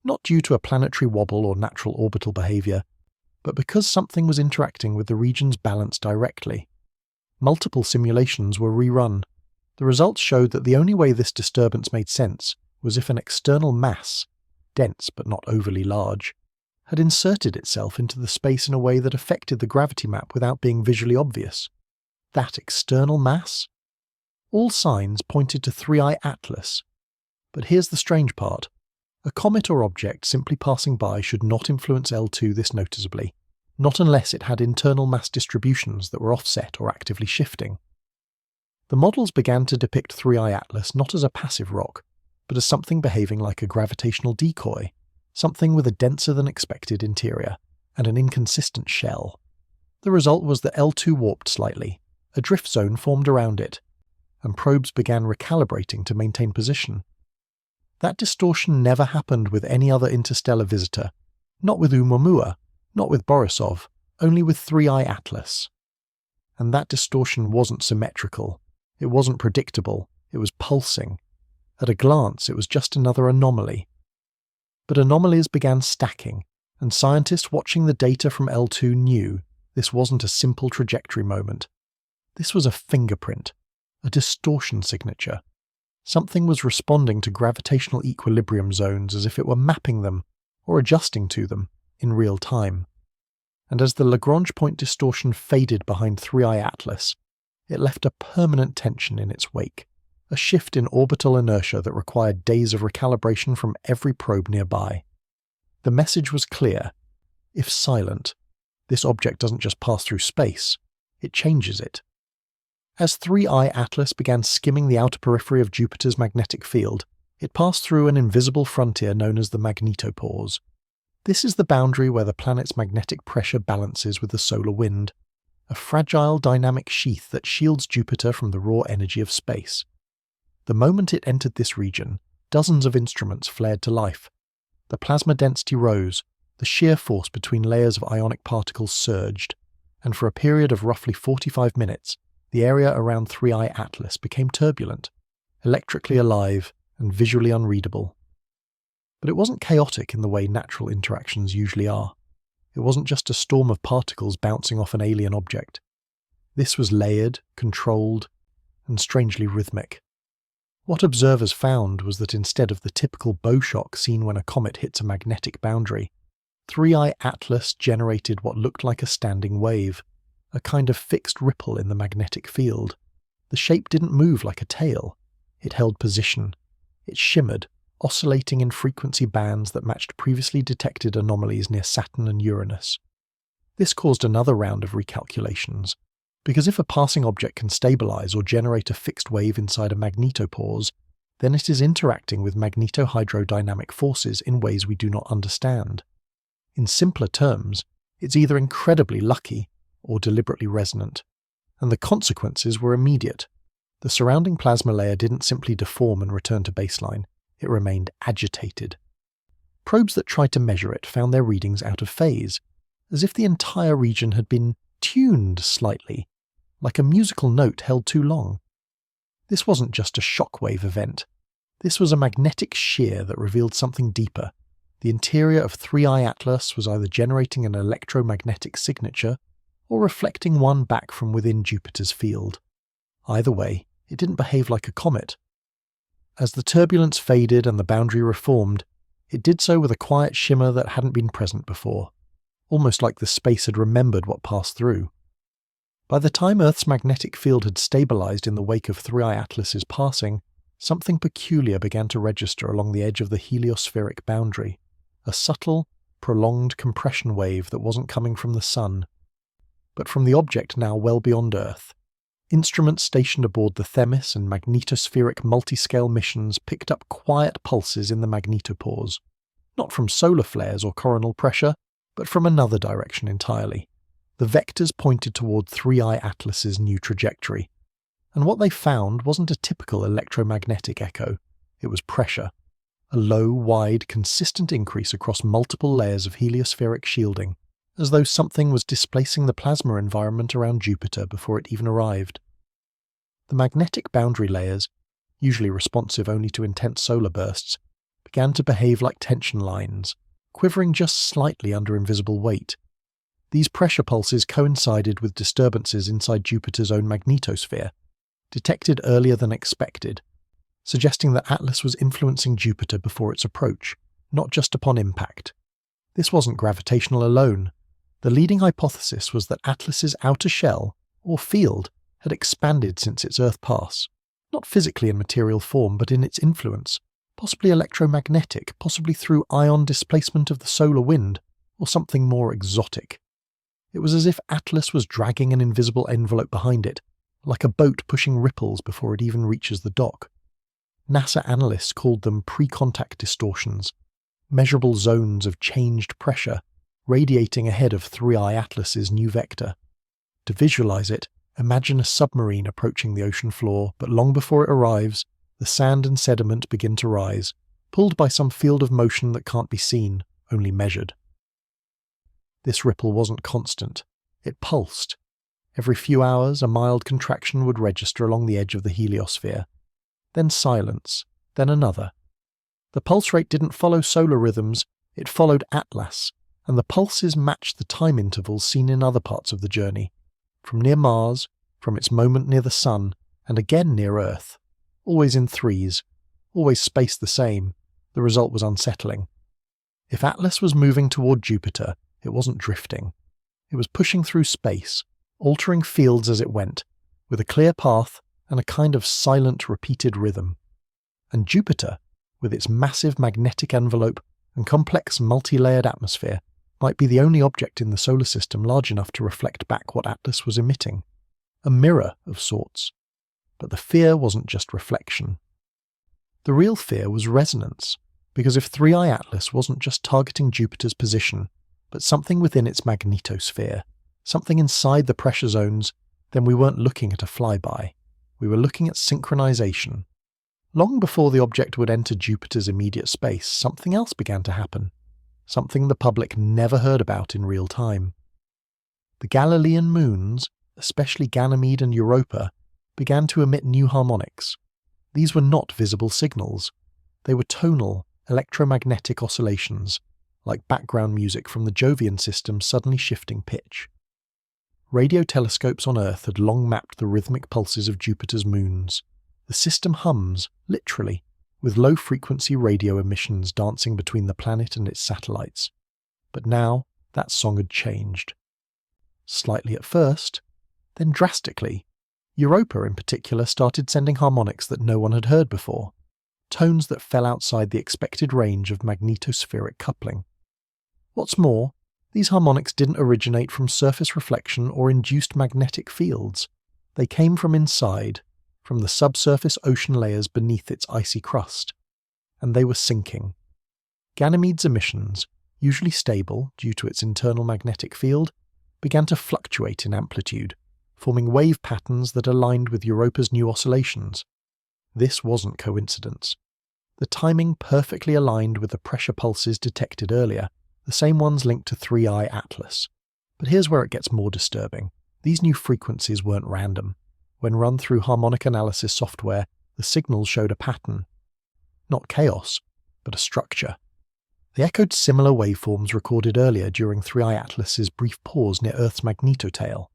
Not due to a planetary wobble or natural orbital behavior, but because something was interacting with the region's balance directly. Multiple simulations were rerun. The results showed that the only way this disturbance made sense was if an external mass, dense but not overly large, had inserted itself into the space in a way that affected the gravity map without being visually obvious. That external mass? All signs pointed to 3I Atlas. But here's the strange part. A comet or object simply passing by should not influence L2 this noticeably, not unless it had internal mass distributions that were offset or actively shifting. The models began to depict 3I Atlas not as a passive rock, but as something behaving like a gravitational decoy, something with a denser than expected interior and an inconsistent shell. The result was that L2 warped slightly, a drift zone formed around it, and probes began recalibrating to maintain position. That distortion never happened with any other interstellar visitor, not with Oumuamua, not with Borisov, only with 3I Atlas. And that distortion wasn't symmetrical, it wasn't predictable, it was pulsing. At a glance, it was just another anomaly. But anomalies began stacking, and scientists watching the data from L2 knew this wasn't a simple trajectory moment. This was a fingerprint, a distortion signature. Something was responding to gravitational equilibrium zones as if it were mapping them, or adjusting to them, in real time. And as the Lagrange point distortion faded behind 3I Atlas, it left a permanent tension in its wake, a shift in orbital inertia that required days of recalibration from every probe nearby. The message was clear. If silent, this object doesn't just pass through space, it changes it. As 3I Atlas began skimming the outer periphery of Jupiter's magnetic field, it passed through an invisible frontier known as the magnetopause. This is the boundary where the planet's magnetic pressure balances with the solar wind, a fragile dynamic sheath that shields Jupiter from the raw energy of space. The moment it entered this region, dozens of instruments flared to life. The plasma density rose, the shear force between layers of ionic particles surged, and for a period of roughly 45 minutes, the area around 3I Atlas became turbulent, electrically alive, and visually unreadable. But it wasn't chaotic in the way natural interactions usually are. It wasn't just a storm of particles bouncing off an alien object. This was layered, controlled, and strangely rhythmic. What observers found was that instead of the typical bow shock seen when a comet hits a magnetic boundary, 3I Atlas generated what looked like a standing wave, a kind of fixed ripple in the magnetic field. The shape didn't move like a tail. It held position. It shimmered, oscillating in frequency bands that matched previously detected anomalies near Saturn and Uranus. This caused another round of recalculations, because if a passing object can stabilize or generate a fixed wave inside a magnetopause, then it is interacting with magnetohydrodynamic forces in ways we do not understand. In simpler terms, it's either incredibly lucky or deliberately resonant, and the consequences were immediate. The surrounding plasma layer didn't simply deform and return to baseline, it remained agitated. Probes that tried to measure it found their readings out of phase, as if the entire region had been tuned slightly, like a musical note held too long. This wasn't just a shockwave event. This was a magnetic shear that revealed something deeper. The interior of 3I Atlas was either generating an electromagnetic signature or reflecting one back from within Jupiter's field. Either way, it didn't behave like a comet. As the turbulence faded and the boundary reformed, it did so with a quiet shimmer that hadn't been present before, almost like the space had remembered what passed through. By the time Earth's magnetic field had stabilized in the wake of 3I Atlas's passing, something peculiar began to register along the edge of the heliospheric boundary, a subtle, prolonged compression wave that wasn't coming from the Sun, but from the object now well beyond Earth. Instruments stationed aboard the Themis and magnetospheric multiscale missions picked up quiet pulses in the magnetopause, not from solar flares or coronal pressure, but from another direction entirely. The vectors pointed toward 3I Atlas's new trajectory, and what they found wasn't a typical electromagnetic echo, it was pressure. a low, wide, consistent increase across multiple layers of heliospheric shielding, as though something was displacing the plasma environment around Jupiter before it even arrived. The magnetic boundary layers, usually responsive only to intense solar bursts, began to behave like tension lines, quivering just slightly under invisible weight. These pressure pulses coincided with disturbances inside Jupiter's own magnetosphere, detected earlier than expected, suggesting that Atlas was influencing Jupiter before its approach, not just upon impact. This wasn't gravitational alone. The leading hypothesis was that Atlas's outer shell, or field, had expanded since its Earth pass, not physically in material form, but in its influence, possibly electromagnetic, possibly through ion displacement of the solar wind, or something more exotic. It was as if Atlas was dragging an invisible envelope behind it, like a boat pushing ripples before it even reaches the dock. NASA analysts called them pre-contact distortions, measurable zones of changed pressure radiating ahead of 3I Atlas's new vector. To visualize it, imagine a submarine approaching the ocean floor, but long before it arrives, the sand and sediment begin to rise, pulled by some field of motion that can't be seen, only measured. This ripple wasn't constant. It pulsed. Every few hours, a mild contraction would register along the edge of the heliosphere. Then silence, then another. The pulse rate didn't follow solar rhythms, it followed Atlas, and the pulses matched the time intervals seen in other parts of the journey, from near Mars, from its moment near the Sun, and again near Earth. Always in threes, always spaced the same. The result was unsettling. If Atlas was moving toward Jupiter, it wasn't drifting. It was pushing through space, altering fields as it went, with a clear path and a kind of silent, repeated rhythm. And Jupiter, with its massive magnetic envelope and complex multi-layered atmosphere, might be the only object in the solar system large enough to reflect back what Atlas was emitting. A mirror of sorts. But the fear wasn't just reflection. The real fear was resonance, because if 3I Atlas wasn't just targeting Jupiter's position, but something within its magnetosphere, something inside the pressure zones, then we weren't looking at a flyby. We were looking at synchronization. Long before the object would enter Jupiter's immediate space, something else began to happen. Something the public never heard about in real time. The Galilean moons, especially Ganymede and Europa, began to emit new harmonics. These were not visible signals. They were tonal, electromagnetic oscillations, like background music from the Jovian system suddenly shifting pitch. Radio telescopes on Earth had long mapped the rhythmic pulses of Jupiter's moons. The system hums, literally, with low-frequency radio emissions dancing between the planet and its satellites. But now, that song had changed. Slightly at first, then drastically. Europa, in particular, started sending harmonics that no one had heard before, tones that fell outside the expected range of magnetospheric coupling. What's more, these harmonics didn't originate from surface reflection or induced magnetic fields. They came from inside, from the subsurface ocean layers beneath its icy crust. And they were sinking. Ganymede's emissions, usually stable due to its internal magnetic field, began to fluctuate in amplitude, forming wave patterns that aligned with Europa's new oscillations. This wasn't coincidence. The timing perfectly aligned with the pressure pulses detected earlier, the same ones linked to 3I Atlas. But here's where it gets more disturbing. These new frequencies weren't random. When run through harmonic analysis software, the signals showed a pattern. Not chaos, but a structure. They echoed similar waveforms recorded earlier during 3I Atlas's brief pause near Earth's magnetotail.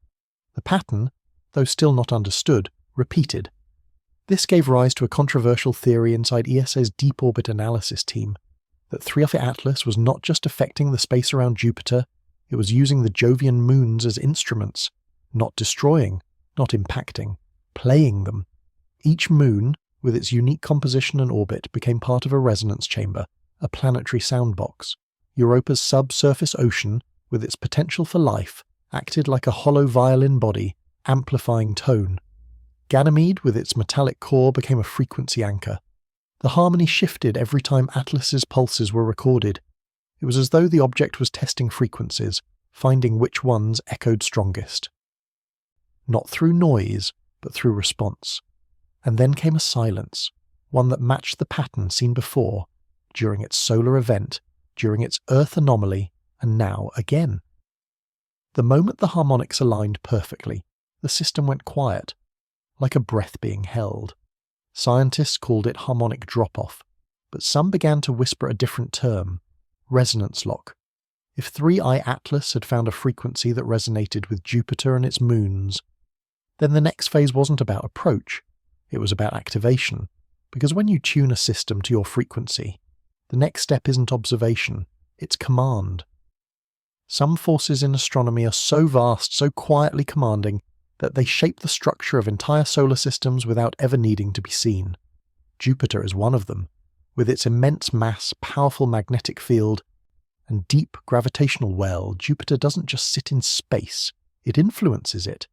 The pattern, though still not understood, repeated. This gave rise to a controversial theory inside ESA's deep orbit analysis team, that 3I Atlas was not just affecting the space around Jupiter, it was using the Jovian moons as instruments, not destroying, not impacting, playing them. Each moon, with its unique composition and orbit, became part of a resonance chamber, a planetary soundbox. Europa's subsurface ocean, with its potential for life, acted like a hollow violin body, amplifying tone. Ganymede, with its metallic core, became a frequency anchor. The harmony shifted every time Atlas's pulses were recorded. It was as though the object was testing frequencies, finding which ones echoed strongest. Not through noise, but through response. And then came a silence, one that matched the pattern seen before, during its solar event, during its Earth anomaly, and now again. The moment the harmonics aligned perfectly, the system went quiet, like a breath being held. Scientists called it harmonic drop-off, but some began to whisper a different term: resonance lock. If 3I Atlas had found a frequency that resonated with Jupiter and its moons, then the next phase wasn't about approach, it was about activation. Because when you tune a system to your frequency, the next step isn't observation, it's command. Some forces in astronomy are so vast, so quietly commanding, that they shape the structure of entire solar systems without ever needing to be seen. Jupiter is one of them. With its immense mass, powerful magnetic field, and deep gravitational well, Jupiter doesn't just sit in space, it influences it.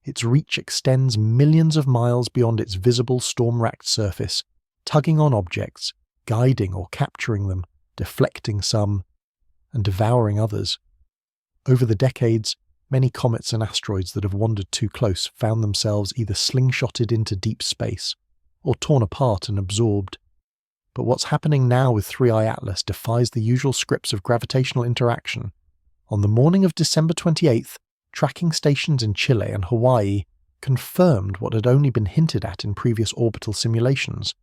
Its reach extends millions of miles beyond its visible storm-racked surface, tugging on objects, guiding or capturing them, deflecting some, and devouring others. Over the decades, many comets and asteroids that have wandered too close found themselves either slingshotted into deep space or torn apart and absorbed. But what's happening now with 3I Atlas defies the usual scripts of gravitational interaction. On the morning of December 28th, tracking stations in Chile and Hawaii confirmed what had only been hinted at in previous orbital simulations,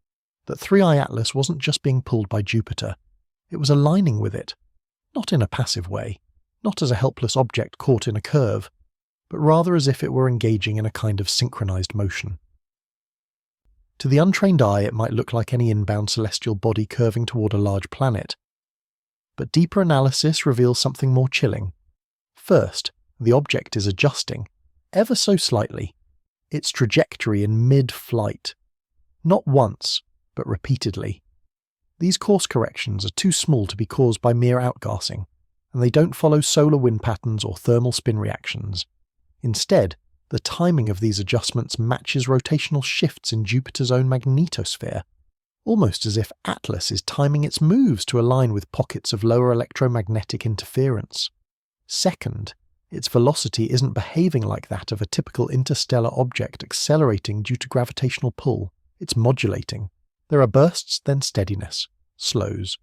that 3I Atlas wasn't just being pulled by Jupiter, it was aligning with it, not in a passive way, not as a helpless object caught in a curve, but rather as if it were engaging in a kind of synchronized motion. To the untrained eye, it might look like any inbound celestial body curving toward a large planet. But deeper analysis reveals something more chilling. First, the object is adjusting, ever so slightly, its trajectory in mid-flight. Not once, but repeatedly. These course corrections are too small to be caused by mere outgassing, and they don't follow solar wind patterns or thermal spin reactions. Instead, the timing of these adjustments matches rotational shifts in Jupiter's own magnetosphere, almost as if Atlas is timing its moves to align with pockets of lower electromagnetic interference. Second, its velocity isn't behaving like that of a typical interstellar object accelerating due to gravitational pull. It's modulating. There are bursts, then steadiness, slows,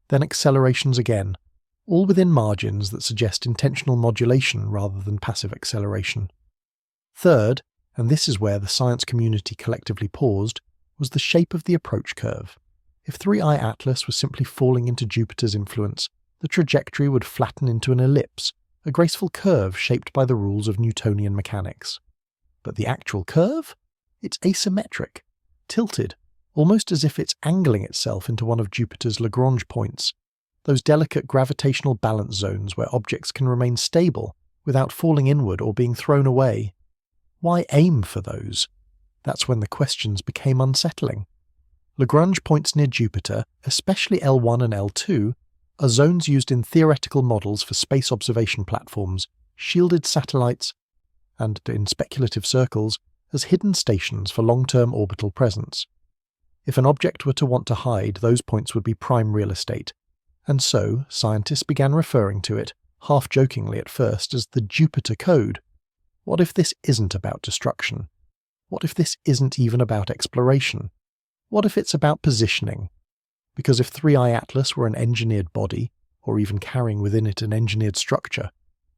then accelerations again, all within margins that suggest intentional modulation rather than passive acceleration. Third, and this is where the science community collectively paused, was the shape of the approach curve. If 3I Atlas was simply falling into Jupiter's influence, the trajectory would flatten into an ellipse, a graceful curve shaped by the rules of Newtonian mechanics. But the actual curve? It's asymmetric, tilted, almost as if it's angling itself into one of Jupiter's Lagrange points, those delicate gravitational balance zones where objects can remain stable without falling inward or being thrown away. Why aim for those? That's when the questions became unsettling. Lagrange points near Jupiter, especially L1 and L2, are zones used in theoretical models for space observation platforms, shielded satellites, and, in speculative circles, as hidden stations for long-term orbital presence. If an object were to want to hide, those points would be prime real estate, and so scientists began referring to it, half-jokingly at first, as the Jupiter Code. What if this isn't about destruction? What if this isn't even about exploration? What if it's about positioning? Because if 3I Atlas were an engineered body, or even carrying within it an engineered structure,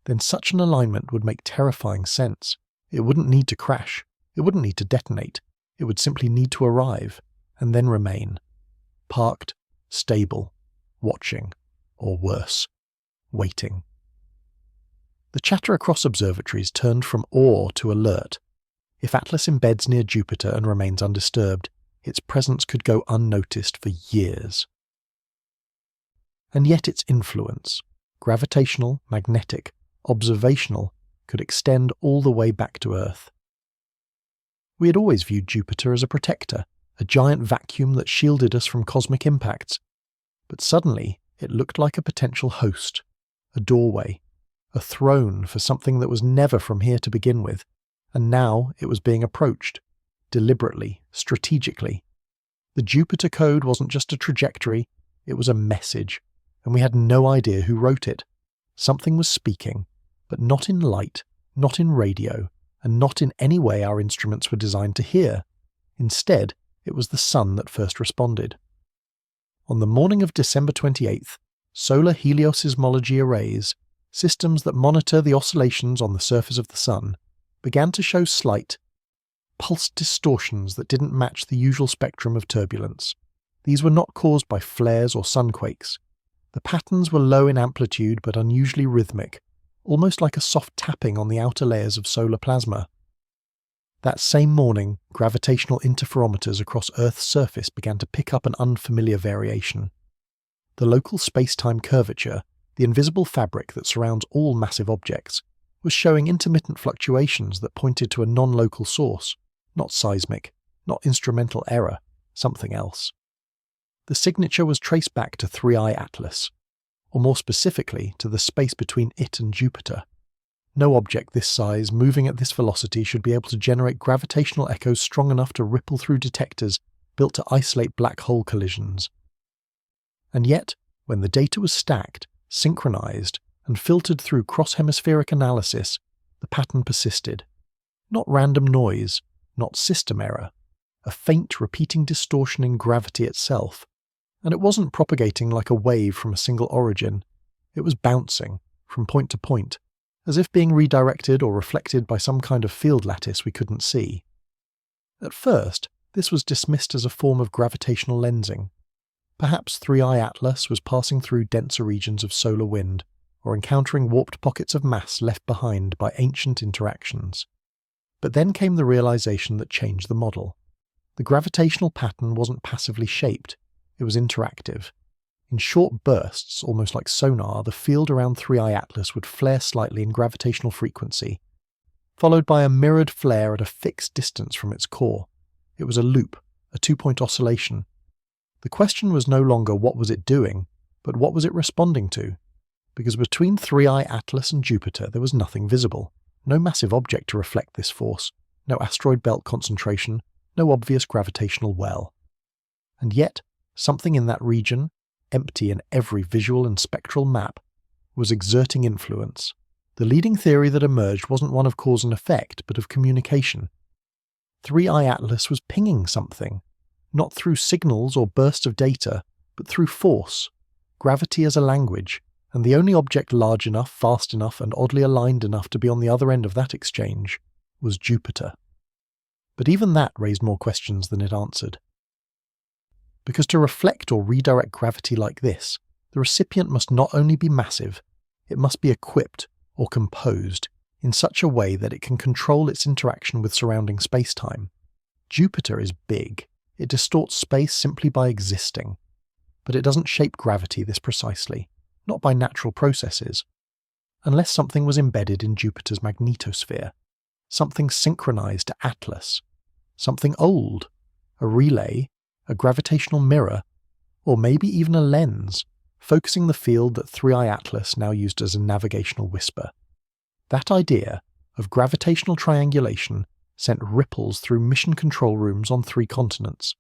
then such an alignment would make terrifying sense. It wouldn't need to crash. It wouldn't need to detonate. It would simply need to arrive, and then remain. Parked, stable, watching, or worse, waiting. The chatter across observatories turned from awe to alert. If Atlas embeds near Jupiter and remains undisturbed, its presence could go unnoticed for years. And yet its influence, gravitational, magnetic, observational, could extend all the way back to Earth. We had always viewed Jupiter as a protector, a giant vacuum that shielded us from cosmic impacts. But suddenly, it looked like a potential host, a doorway, a throne for something that was never from here to begin with, and now it was being approached, deliberately, strategically. The Jupiter Code wasn't just a trajectory, it was a message, and we had no idea who wrote it. Something was speaking, but not in light, not in radio, and not in any way our instruments were designed to hear. Instead, it was the sun that first responded. On the morning of December 28th, solar helioseismology arrays, systems that monitor the oscillations on the surface of the Sun, began to show slight, pulsed distortions that didn't match the usual spectrum of turbulence. These were not caused by flares or sunquakes. The patterns were low in amplitude but unusually rhythmic, almost like a soft tapping on the outer layers of solar plasma. That same morning, gravitational interferometers across Earth's surface began to pick up an unfamiliar variation. The local space-time curvature, the invisible fabric that surrounds all massive objects, was showing intermittent fluctuations that pointed to a non-local source, not seismic, not instrumental error, something else. The signature was traced back to 3I Atlas, or more specifically to the space between it and Jupiter. No object this size moving at this velocity should be able to generate gravitational echoes strong enough to ripple through detectors built to isolate black hole collisions. And yet, when the data was stacked, synchronized, and filtered through cross-hemispheric analysis, the pattern persisted. Not random noise, not system error, a faint repeating distortion in gravity itself. And it wasn't propagating like a wave from a single origin. It was bouncing, from point to point, as if being redirected or reflected by some kind of field lattice we couldn't see. At first, this was dismissed as a form of gravitational lensing. Perhaps 3I Atlas was passing through denser regions of solar wind, or encountering warped pockets of mass left behind by ancient interactions. But then came the realization that changed the model. The gravitational pattern wasn't passively shaped, it was interactive. In short bursts, almost like sonar, the field around 3I Atlas would flare slightly in gravitational frequency, followed by a mirrored flare at a fixed distance from its core. It was a loop, a two-point oscillation. The question was no longer what was it doing, but what was it responding to? Because between 3I Atlas and Jupiter there was nothing visible, no massive object to reflect this force, no asteroid belt concentration, no obvious gravitational well. And yet, something in that region, empty in every visual and spectral map, was exerting influence. The leading theory that emerged wasn't one of cause and effect, but of communication. 3I Atlas was pinging something, not through signals or bursts of data, but through force, gravity as a language, and the only object large enough, fast enough, and oddly aligned enough to be on the other end of that exchange was Jupiter. But even that raised more questions than it answered. Because to reflect or redirect gravity like this, the recipient must not only be massive, it must be equipped or composed in such a way that it can control its interaction with surrounding space-time. Jupiter is big. It distorts space simply by existing. But it doesn't shape gravity this precisely, not by natural processes, unless something was embedded in Jupiter's magnetosphere, something synchronized to Atlas, something old, a relay, a gravitational mirror, or maybe even a lens, focusing the field that 3I Atlas now used as a navigational whisper. That idea of gravitational triangulation sent ripples through mission control rooms on 3 continents.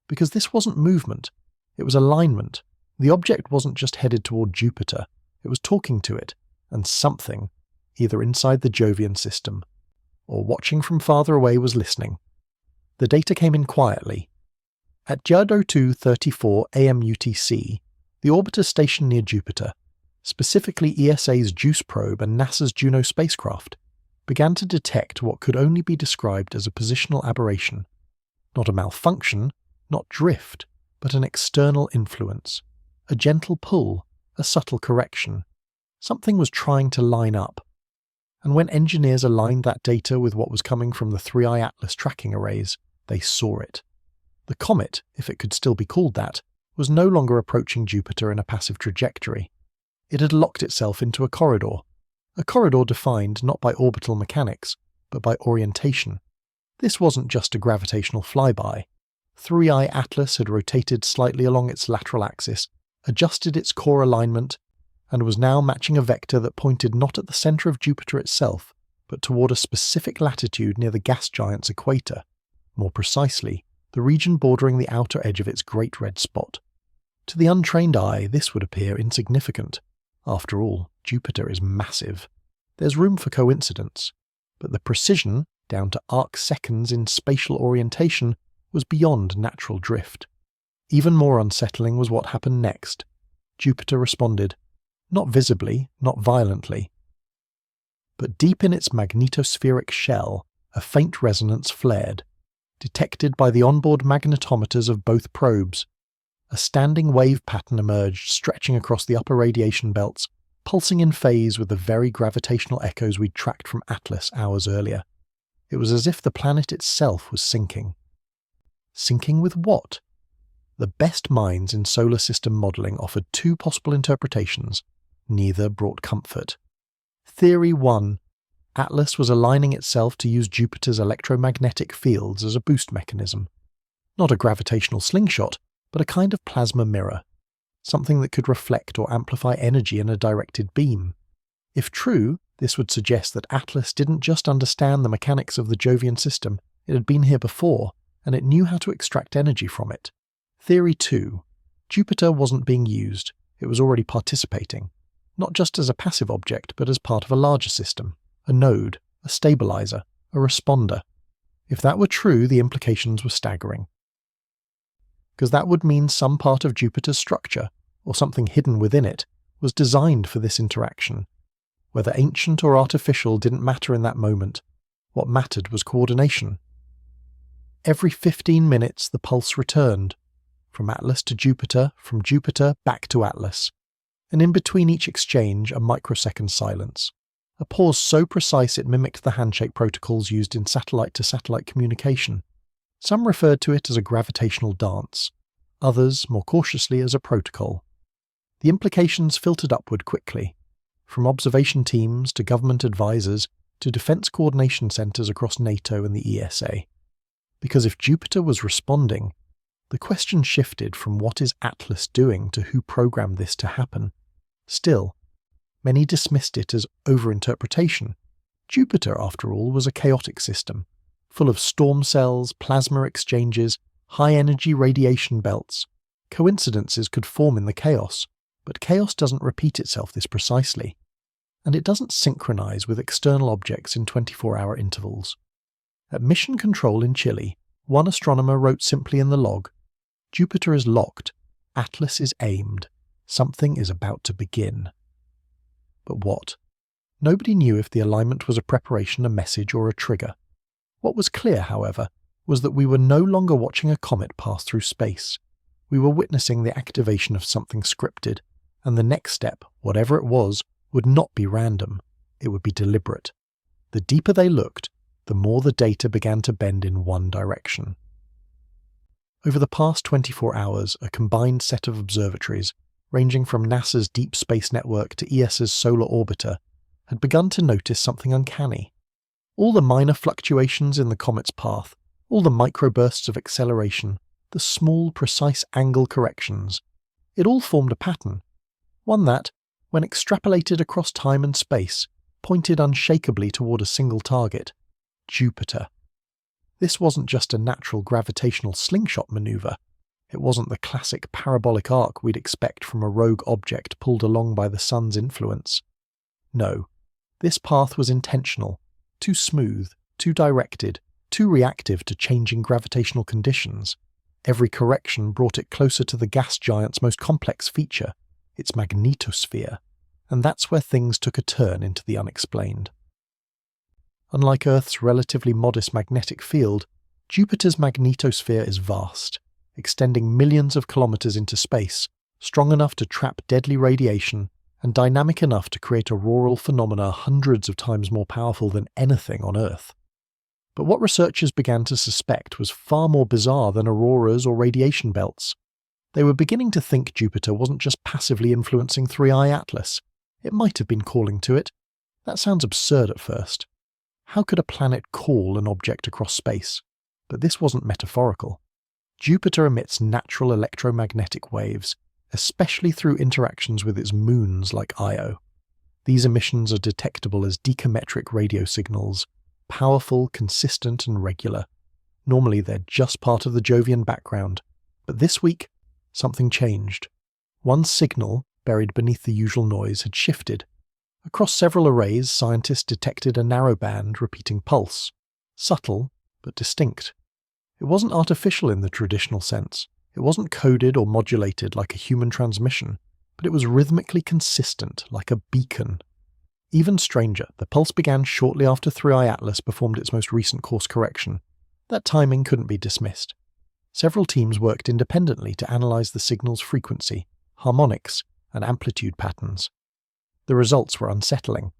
Because this wasn't movement, it was alignment. The object wasn't just headed toward Jupiter, it was talking to it, and something, either inside the Jovian system, or watching from farther away, was listening. The data came in quietly. At Judd 0234 AM UTC, the orbiter stationed near Jupiter, specifically ESA's JUICE probe and NASA's Juno spacecraft, began to detect what could only be described as a positional aberration. Not a malfunction, not drift, but an external influence. A gentle pull, a subtle correction. Something was trying to line up. And when engineers aligned that data with what was coming from the 3I Atlas tracking arrays, they saw it. The comet, if it could still be called that, was no longer approaching Jupiter in a passive trajectory. It had locked itself into a corridor defined not by orbital mechanics, but by orientation. This wasn't just a gravitational flyby. 3I Atlas had rotated slightly along its lateral axis, adjusted its core alignment, and was now matching a vector that pointed not at the center of Jupiter itself, but toward a specific latitude near the gas giant's equator. More precisely, the region bordering the outer edge of its great red spot. To the untrained eye, this would appear insignificant. After all, Jupiter is massive. There's room for coincidence, but the precision, down to arc seconds in spatial orientation, was beyond natural drift. Even more unsettling was what happened next. Jupiter responded. Not visibly, not violently. But deep in its magnetospheric shell, a faint resonance flared, detected by the onboard magnetometers of both probes. A standing wave pattern emerged, stretching across the upper radiation belts, pulsing in phase with the very gravitational echoes we'd tracked from Atlas hours earlier. It was as if the planet itself was sinking. Sinking with what? The best minds in solar system modelling offered two possible interpretations. Neither brought comfort. Theory 1. Atlas was aligning itself to use Jupiter's electromagnetic fields as a boost mechanism. Not a gravitational slingshot, but a kind of plasma mirror. Something that could reflect or amplify energy in a directed beam. If true, this would suggest that Atlas didn't just understand the mechanics of the Jovian system, it had been here before, and it knew how to extract energy from it. Theory 2. Jupiter wasn't being used, it was already participating. Not just as a passive object, but as part of a larger system. A node, a stabilizer, a responder. If that were true, the implications were staggering. Because that would mean some part of Jupiter's structure, or something hidden within it, was designed for this interaction. Whether ancient or artificial didn't matter in that moment. What mattered was coordination. Every 15 minutes the pulse returned. From Atlas to Jupiter, from Jupiter back to Atlas. And in between each exchange, a microsecond silence. A pause so precise it mimicked the handshake protocols used in satellite-to-satellite communication. Some referred to it as a gravitational dance, others, more cautiously, as a protocol. The implications filtered upward quickly, from observation teams to government advisors to defense coordination centers across NATO and the ESA. Because if Jupiter was responding, the question shifted from what is Atlas doing to who programmed this to happen. Still, many dismissed it as overinterpretation. Jupiter, after all, was a chaotic system, full of storm cells, plasma exchanges, high-energy radiation belts. Coincidences could form in the chaos, but chaos doesn't repeat itself this precisely. And it doesn't synchronize with external objects in 24-hour intervals. At Mission Control in Chile, one astronomer wrote simply in the log, "Jupiter is locked, Atlas is aimed, something is about to begin." But what? Nobody knew if the alignment was a preparation, a message, or a trigger. What was clear, however, was that we were no longer watching a comet pass through space. We were witnessing the activation of something scripted, and the next step, whatever it was, would not be random. It would be deliberate. The deeper they looked, the more the data began to bend in one direction. Over the past 24 hours, a combined set of observatories, ranging from NASA's Deep Space Network to ESA's Solar Orbiter, had begun to notice something uncanny. All the minor fluctuations in the comet's path, all the microbursts of acceleration, the small, precise angle corrections, it all formed a pattern. One that, when extrapolated across time and space, pointed unshakably toward a single target: Jupiter. This wasn't just a natural gravitational slingshot maneuver. It wasn't the classic parabolic arc we'd expect from a rogue object pulled along by the sun's influence. No, this path was intentional, too smooth, too directed, too reactive to changing gravitational conditions. Every correction brought it closer to the gas giant's most complex feature, its magnetosphere, and that's where things took a turn into the unexplained. Unlike Earth's relatively modest magnetic field, Jupiter's magnetosphere is vast, extending millions of kilometers into space, strong enough to trap deadly radiation, and dynamic enough to create auroral phenomena hundreds of times more powerful than anything on Earth. But what researchers began to suspect was far more bizarre than auroras or radiation belts. They were beginning to think Jupiter wasn't just passively influencing 3i Atlas. It might have been calling to it. That sounds absurd at first. How could a planet call an object across space? But this wasn't metaphorical. Jupiter emits natural electromagnetic waves, especially through interactions with its moons like Io. These emissions are detectable as decometric radio signals, powerful, consistent, and regular. Normally they're just part of the Jovian background, but this week, something changed. One signal, buried beneath the usual noise, had shifted. Across several arrays, scientists detected a narrowband repeating pulse, subtle but distinct. It wasn't artificial in the traditional sense. It wasn't coded or modulated like a human transmission, but it was rhythmically consistent like a beacon. Even stranger, the pulse began shortly after 3i Atlas performed its most recent course correction. That timing couldn't be dismissed. Several teams worked independently to analyze the signal's frequency, harmonics, and amplitude patterns. The results were unsettling.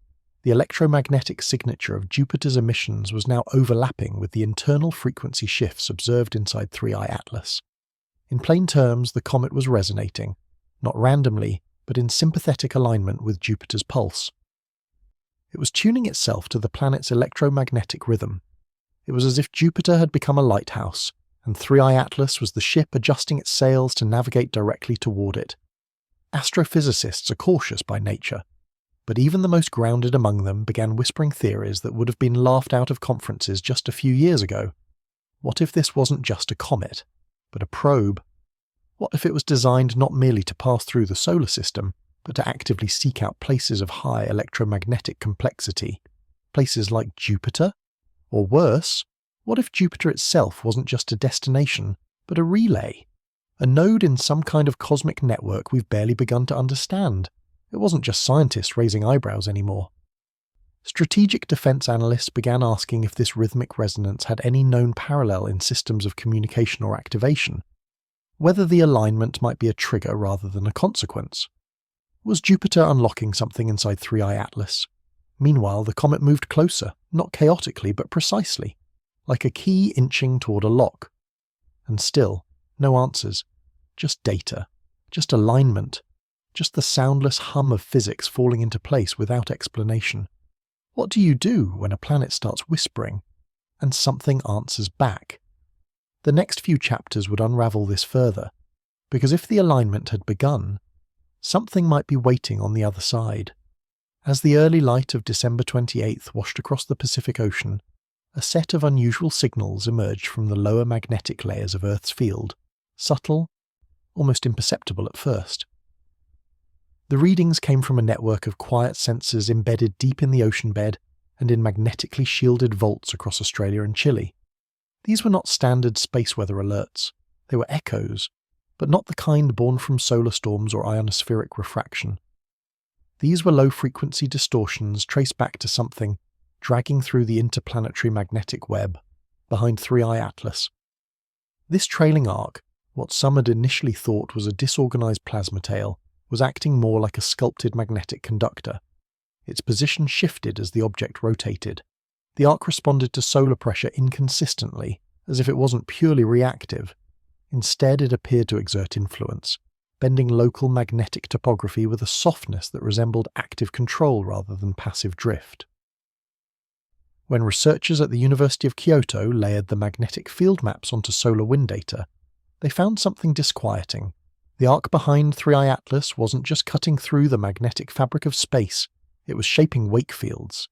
The electromagnetic signature of Jupiter's emissions was now overlapping with the internal frequency shifts observed inside 3i Atlas. In plain terms, the comet was resonating, not randomly, but in sympathetic alignment with Jupiter's pulse. It was tuning itself to the planet's electromagnetic rhythm. It was as if Jupiter had become a lighthouse, and 3i Atlas was the ship adjusting its sails to navigate directly toward it. Astrophysicists are cautious by nature, but even the most grounded among them began whispering theories that would have been laughed out of conferences just a few years ago. What if this wasn't just a comet, but a probe? What if it was designed not merely to pass through the solar system, but to actively seek out places of high electromagnetic complexity? Places like Jupiter? Or worse, what if Jupiter itself wasn't just a destination, but a relay? A node in some kind of cosmic network we've barely begun to understand. It wasn't just scientists raising eyebrows anymore. Strategic defense analysts began asking if this rhythmic resonance had any known parallel in systems of communication or activation, whether the alignment might be a trigger rather than a consequence. Was Jupiter unlocking something inside 3i Atlas? Meanwhile, the comet moved closer, not chaotically but precisely, like a key inching toward a lock. And still, no answers, just data, just alignment, just the soundless hum of physics falling into place without explanation. What do you do when a planet starts whispering, and something answers back? The next few chapters would unravel this further, because if the alignment had begun, something might be waiting on the other side. As the early light of December 28th washed across the Pacific Ocean, a set of unusual signals emerged from the lower magnetic layers of Earth's field, subtle, almost imperceptible at first. The readings came from a network of quiet sensors embedded deep in the ocean bed and in magnetically shielded vaults across Australia and Chile. These were not standard space weather alerts. They were echoes, but not the kind born from solar storms or ionospheric refraction. These were low-frequency distortions traced back to something dragging through the interplanetary magnetic web behind 3i Atlas. This trailing arc, what some had initially thought was a disorganized plasma tail, was acting more like a sculpted magnetic conductor. Its position shifted as the object rotated. The arc responded to solar pressure inconsistently, as if it wasn't purely reactive. Instead, it appeared to exert influence, bending local magnetic topography with a softness that resembled active control rather than passive drift. When researchers at the University of Kyoto layered the magnetic field maps onto solar wind data, they found something disquieting. The arc behind 3i Atlas wasn't just cutting through the magnetic fabric of space, it was shaping wake fields.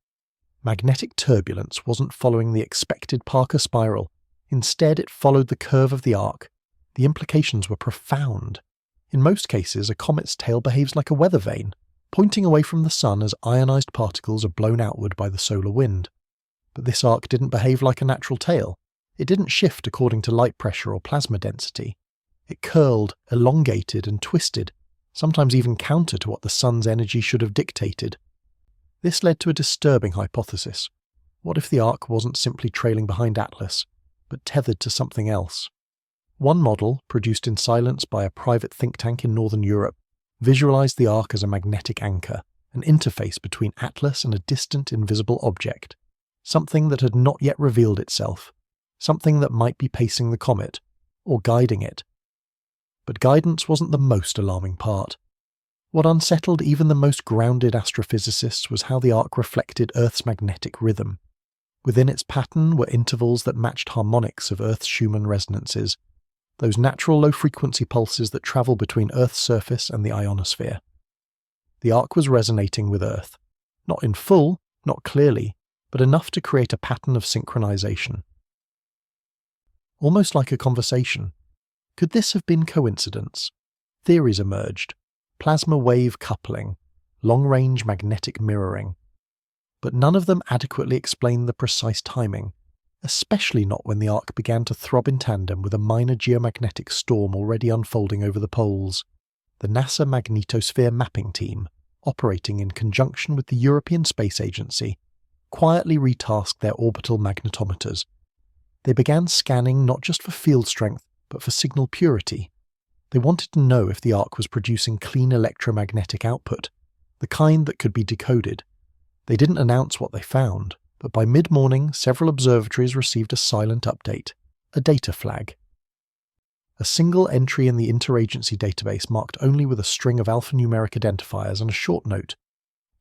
Magnetic turbulence wasn't following the expected Parker spiral. Instead, it followed the curve of the arc. The implications were profound. In most cases, a comet's tail behaves like a weather vane, pointing away from the sun as ionized particles are blown outward by the solar wind. But this arc didn't behave like a natural tail. It didn't shift according to light pressure or plasma density. It curled, elongated, and twisted, sometimes even counter to what the sun's energy should have dictated. This led to a disturbing hypothesis. What if the arc wasn't simply trailing behind Atlas, but tethered to something else? One model, produced in silence by a private think tank in Northern Europe, visualized the arc as a magnetic anchor, an interface between Atlas and a distant, invisible object, something that had not yet revealed itself, something that might be pacing the comet, or guiding it. But guidance wasn't the most alarming part. What unsettled even the most grounded astrophysicists was how the arc reflected Earth's magnetic rhythm. Within its pattern were intervals that matched harmonics of Earth's Schumann resonances, those natural low-frequency pulses that travel between Earth's surface and the ionosphere. The arc was resonating with Earth, not in full, not clearly, but enough to create a pattern of synchronization. Almost like a conversation. Could this have been coincidence? Theories emerged. Plasma wave coupling, long-range magnetic mirroring. But none of them adequately explained the precise timing, especially not when the arc began to throb in tandem with a minor geomagnetic storm already unfolding over the poles. The NASA Magnetosphere Mapping Team, operating in conjunction with the European Space Agency, quietly retasked their orbital magnetometers. They began scanning not just for field strength, but for signal purity. They wanted to know if the arc was producing clean electromagnetic output, the kind that could be decoded. They didn't announce what they found, but by mid-morning several observatories received a silent update, a data flag. A single entry in the interagency database marked only with a string of alphanumeric identifiers and a short note.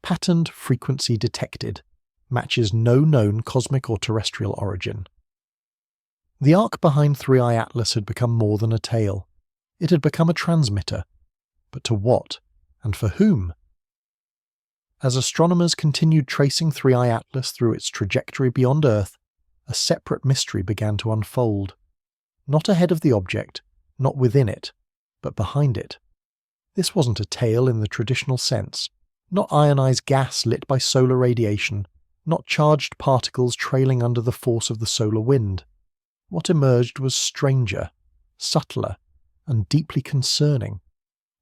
Patterned frequency detected. Matches no known cosmic or terrestrial origin. The arc behind 3i Atlas had become more than a tail. It had become a transmitter. But to what? And for whom? As astronomers continued tracing 3i Atlas through its trajectory beyond Earth, a separate mystery began to unfold. Not ahead of the object, not within it, but behind it. This wasn't a tail in the traditional sense, not ionized gas lit by solar radiation, not charged particles trailing under the force of the solar wind. What emerged was stranger, subtler, and deeply concerning.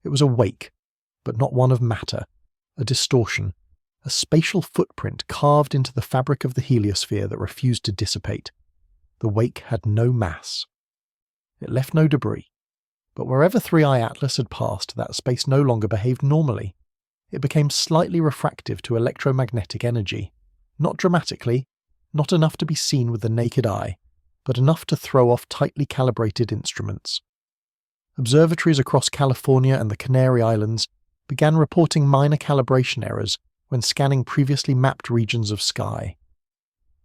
It was a wake, but not one of matter, a distortion, a spatial footprint carved into the fabric of the heliosphere that refused to dissipate. The wake had no mass. It left no debris. But wherever 3i Atlas had passed, that space no longer behaved normally. It became slightly refractive to electromagnetic energy. Not dramatically, not enough to be seen with the naked eye, but enough to throw off tightly calibrated instruments. Observatories across California and the Canary Islands began reporting minor calibration errors when scanning previously mapped regions of sky.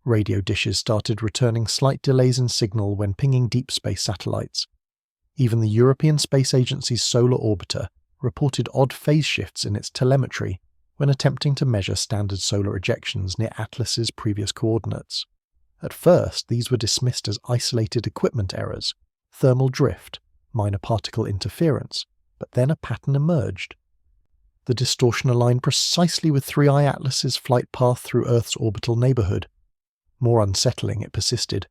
Radio dishes started returning slight delays in signal when pinging deep space satellites. Even the European Space Agency's solar orbiter reported odd phase shifts in its telemetry when attempting to measure standard solar ejections near Atlas's previous coordinates. At first, these were dismissed as isolated equipment errors, thermal drift, minor particle interference, but then a pattern emerged. The distortion aligned precisely with 3i Atlas's flight path through Earth's orbital neighborhood. More unsettling, it persisted,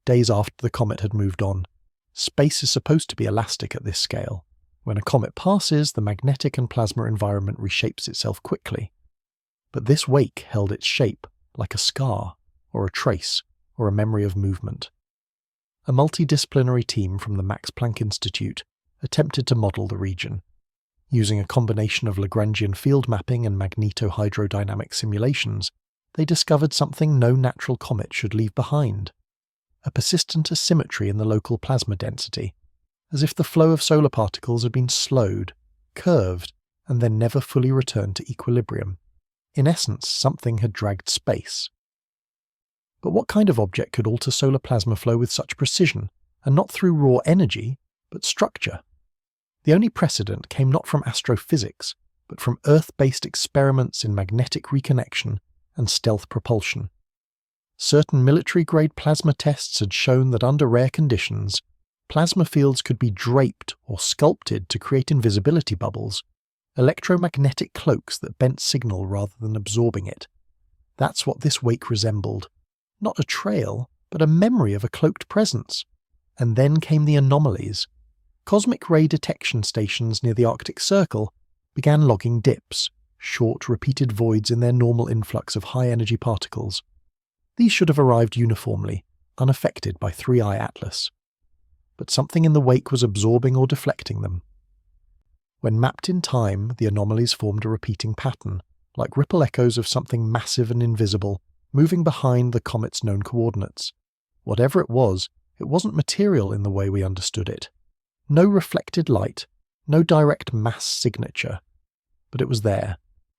days after the comet had moved on. Space is supposed to be elastic at this scale. When a comet passes, the magnetic and plasma environment reshapes itself quickly. But this wake held its shape, like a scar, or a trace, or a memory of movement. A multidisciplinary team from the Max Planck Institute attempted to model the region. Using a combination of Lagrangian field mapping and magnetohydrodynamic simulations, they discovered something no natural comet should leave behind. A persistent asymmetry in the local plasma density, as if the flow of solar particles had been slowed, curved, and then never fully returned to equilibrium. In essence, something had dragged space. But what kind of object could alter solar plasma flow with such precision, and not through raw energy, but structure? The only precedent came not from astrophysics, but from Earth-based experiments in magnetic reconnection and stealth propulsion. Certain military-grade plasma tests had shown that under rare conditions, plasma fields could be draped or sculpted to create invisibility bubbles, electromagnetic cloaks that bent signal rather than absorbing it. That's what this wake resembled. Not a trail, but a memory of a cloaked presence. And then came the anomalies. Cosmic ray detection stations near the Arctic Circle began logging dips, short, repeated voids in their normal influx of high-energy particles. These should have arrived uniformly, unaffected by 3i Atlas. But something in the wake was absorbing or deflecting them. When mapped in time, the anomalies formed a repeating pattern, like ripple echoes of something massive and invisible, moving behind the comet's known coordinates. Whatever it wasn't material in the way we understood it. No reflected light, no direct mass signature. But it was there,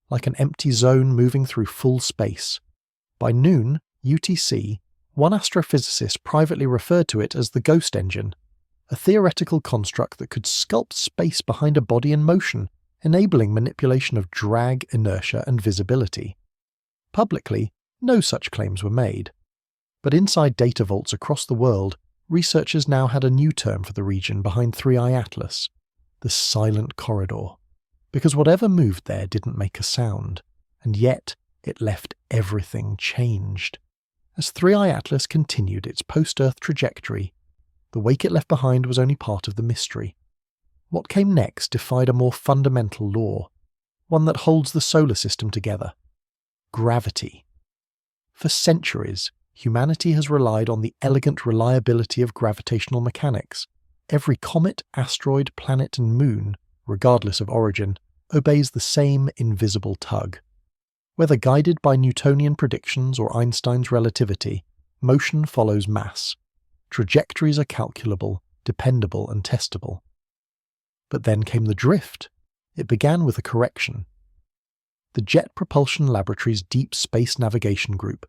like an empty zone moving through full space. By noon, UTC, one astrophysicist privately referred to it as the ghost engine, a theoretical construct that could sculpt space behind a body in motion, enabling manipulation of drag, inertia, and visibility. Publicly, no such claims were made. But inside data vaults across the world, researchers now had a new term for the region behind 3i Atlas, the silent corridor. Because whatever moved there didn't make a sound, and yet it left everything changed. As 3i Atlas continued its post-Earth trajectory, the wake it left behind was only part of the mystery. What came next defied a more fundamental law, one that holds the solar system together: gravity. For centuries, humanity has relied on the elegant reliability of gravitational mechanics. Every comet, asteroid, planet, and moon, regardless of origin, obeys the same invisible tug. Whether guided by Newtonian predictions or Einstein's relativity, motion follows mass. Trajectories are calculable, dependable, and testable. But then came the drift. It began with a correction. The Jet Propulsion Laboratory's Deep Space Navigation Group,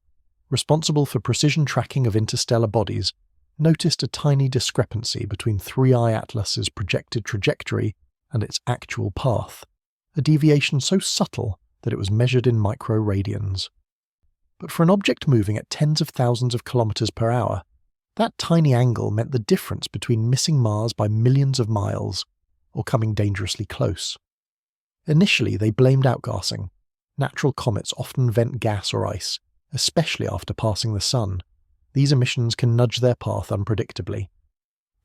responsible for precision tracking of interstellar bodies, noticed a tiny discrepancy between 3i Atlas's projected trajectory and its actual path, a deviation so subtle that it was measured in microradians. But for an object moving at tens of thousands of kilometers per hour, that tiny angle meant the difference between missing Mars by millions of miles or coming dangerously close. Initially, they blamed outgassing. Natural comets often vent gas or ice, especially after passing the Sun. These emissions can nudge their path unpredictably.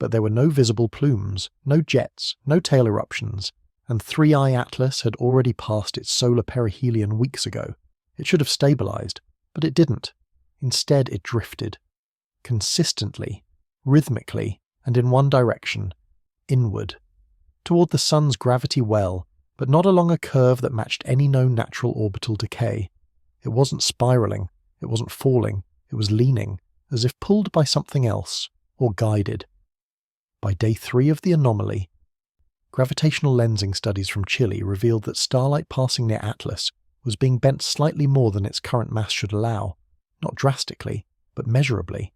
But there were no visible plumes, no jets, no tail eruptions, and 3i Atlas had already passed its solar perihelion weeks ago. It should have stabilized, but it didn't. Instead, it drifted. Consistently, rhythmically, and in one direction, inward, toward the Sun's gravity well, but not along a curve that matched any known natural orbital decay. It wasn't spiraling, it wasn't falling, it was leaning, as if pulled by something else, or guided. By day 3 of the anomaly, gravitational lensing studies from Chile revealed that starlight passing near Atlas was being bent slightly more than its current mass should allow, not drastically, but measurably.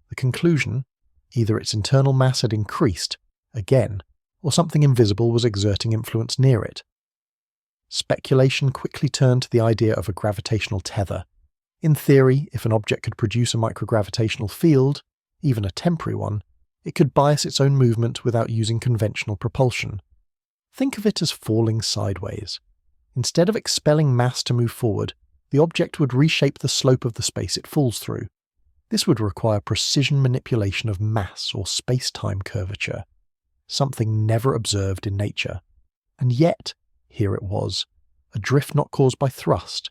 The conclusion: either its internal mass had increased, again, or something invisible was exerting influence near it. Speculation quickly turned to the idea of a gravitational tether. In theory, if an object could produce a microgravitational field, even a temporary one, it could bias its own movement without using conventional propulsion. Think of it as falling sideways. Instead of expelling mass to move forward, the object would reshape the slope of the space it falls through. This would require precision manipulation of mass or space-time curvature, something never observed in nature. And yet, here it was, a drift not caused by thrust,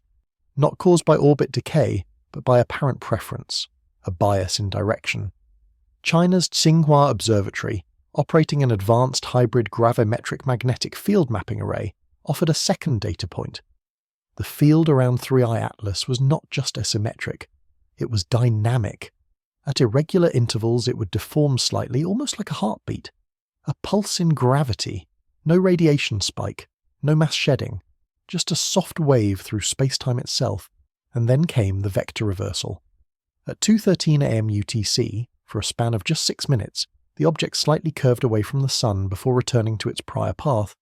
not caused by orbit decay, but by apparent preference, a bias in direction. China's Tsinghua Observatory, operating an advanced hybrid gravimetric magnetic field mapping array, offered a second data point. The field around 3i Atlas was not just asymmetric, it was dynamic. At irregular intervals it would deform slightly, almost like a heartbeat. A pulse in gravity, no radiation spike, no mass shedding, just a soft wave through space-time itself, and then came the vector reversal. At 2:13 am UTC, for a span of just 6 minutes, the object slightly curved away from the Sun before returning to its prior path,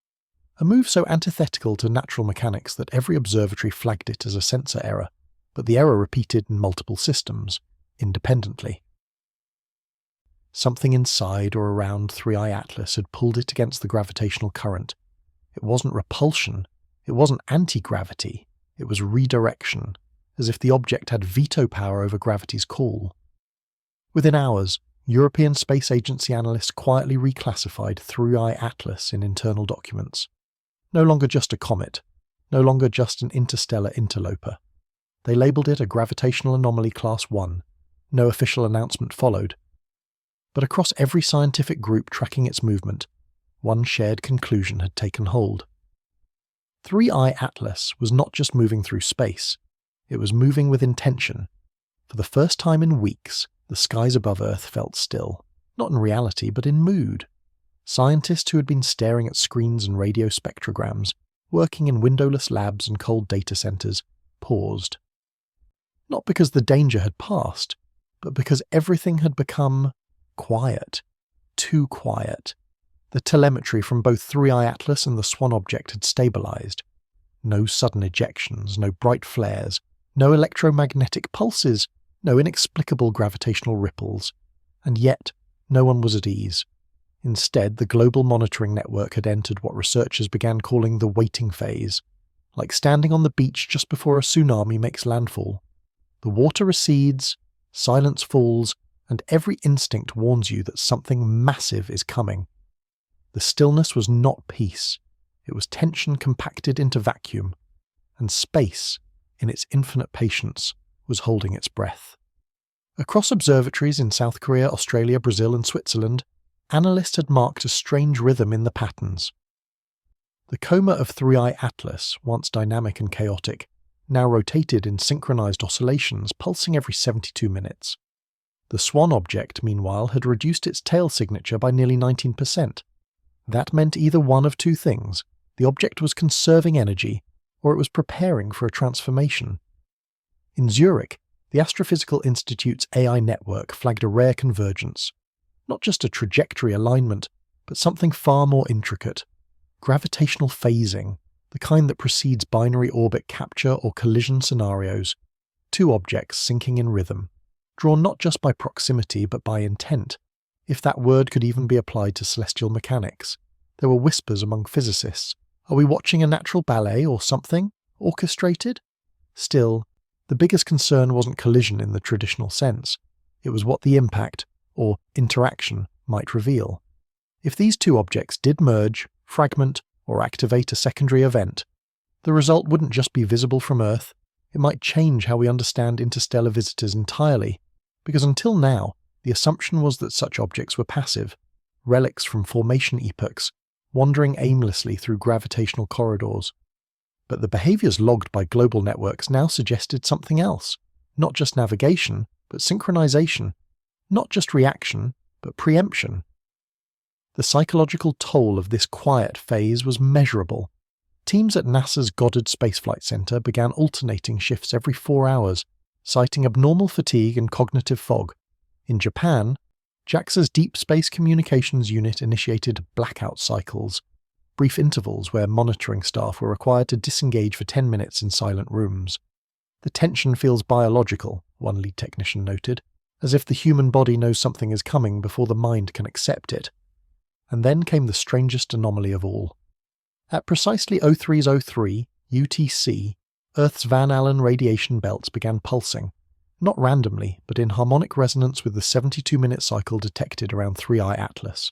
a move so antithetical to natural mechanics that every observatory flagged it as a sensor error, but the error repeated in multiple systems, independently. Something inside or around 3i Atlas had pulled it against the gravitational current. It wasn't repulsion, it wasn't anti-gravity, it was redirection, as if the object had veto power over gravity's call. Within hours, European Space Agency analysts quietly reclassified 3i Atlas in internal documents. No longer just a comet, no longer just an interstellar interloper. They labelled it a gravitational anomaly class 1. No official announcement followed. But across every scientific group tracking its movement, one shared conclusion had taken hold. 3i Atlas was not just moving through space, it was moving with intention. For the first time in weeks, the skies above Earth felt still, not in reality but in mood. Scientists who had been staring at screens and radio spectrograms, working in windowless labs and cold data centers, paused. Not because the danger had passed, but because everything had become quiet. Too quiet. The telemetry from both 3i Atlas and the Swan object had stabilized. No sudden ejections, no bright flares, no electromagnetic pulses, no inexplicable gravitational ripples. And yet, no one was at ease. Instead, the global monitoring network had entered what researchers began calling the waiting phase, like standing on the beach just before a tsunami makes landfall. The water recedes, Silence falls, and every instinct warns you that something massive is coming. The stillness was not peace. It was tension compacted into vacuum, and space, in its infinite patience, was holding its breath. Across observatories in South Korea, Australia, Brazil, and Switzerland, analysts had marked a strange rhythm in the patterns. The coma of Three-Eye Atlas, once dynamic and chaotic, now rotated in synchronized oscillations pulsing every 72 minutes. The Swan object, meanwhile, had reduced its tail signature by nearly 19%. That meant either one of two things: the object was conserving energy, or it was preparing for a transformation. In Zurich, the Astrophysical Institute's AI network flagged a rare convergence. Not just a trajectory alignment, but something far more intricate. Gravitational phasing, the kind that precedes binary orbit capture or collision scenarios. Two objects syncing in rhythm, drawn not just by proximity but by intent, if that word could even be applied to celestial mechanics. There were whispers among physicists. Are we watching a natural ballet or something? Orchestrated? Still, the biggest concern wasn't collision in the traditional sense. It was what the impact, or interaction, might reveal. If these two objects did merge, fragment, or activate a secondary event, the result wouldn't just be visible from Earth, it might change how we understand interstellar visitors entirely, because until now, the assumption was that such objects were passive, relics from formation epochs, wandering aimlessly through gravitational corridors. But the behaviors logged by global networks now suggested something else, not just navigation, but synchronization, not just reaction, but preemption. The psychological toll of this quiet phase was measurable. Teams at NASA's Goddard Space Flight Center began alternating shifts every 4 hours, citing abnormal fatigue and cognitive fog. In Japan, JAXA's Deep Space Communications Unit initiated blackout cycles, brief intervals where monitoring staff were required to disengage for 10 minutes in silent rooms. The tension feels biological, one lead technician noted, as if the human body knows something is coming before the mind can accept it. And then came the strangest anomaly of all. At precisely 03:03 UTC, Earth's Van Allen radiation belts began pulsing, not randomly, but in harmonic resonance with the 72-minute cycle detected around Three-Eye Atlas.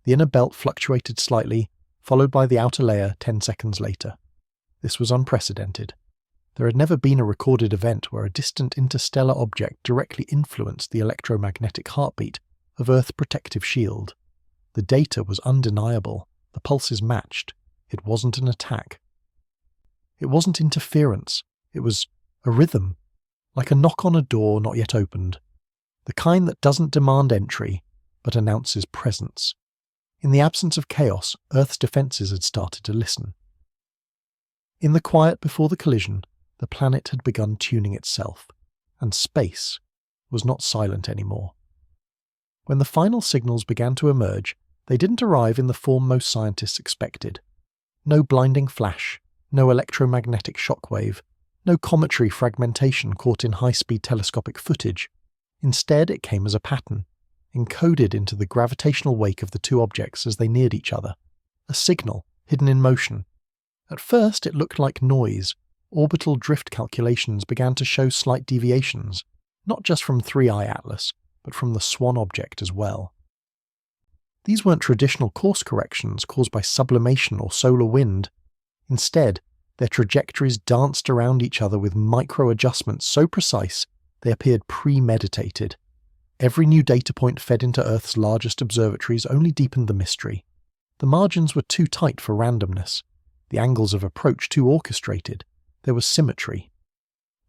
The inner belt fluctuated slightly, followed by the outer layer 10 seconds later. This was unprecedented. There had never been a recorded event where a distant interstellar object directly influenced the electromagnetic heartbeat of Earth's protective shield. The data was undeniable. The pulses matched. It wasn't an attack. It wasn't interference. It was a rhythm, like a knock on a door not yet opened. The kind that doesn't demand entry, but announces presence. In the absence of chaos, Earth's defenses had started to listen. In the quiet before the collision, the planet had begun tuning itself, and space was not silent anymore. When the final signals began to emerge, they didn't arrive in the form most scientists expected. No blinding flash, no electromagnetic shockwave, no cometary fragmentation caught in high-speed telescopic footage. Instead, it came as a pattern, encoded into the gravitational wake of the two objects as they neared each other. A signal, hidden in motion. At first, it looked like noise. Orbital drift calculations began to show slight deviations, not just from Three-Eye Atlas, but from the Swan object as well. These weren't traditional course corrections caused by sublimation or solar wind. Instead, their trajectories danced around each other with micro-adjustments so precise they appeared premeditated. Every new data point fed into Earth's largest observatories only deepened the mystery. The margins were too tight for randomness, the angles of approach too orchestrated. There was symmetry.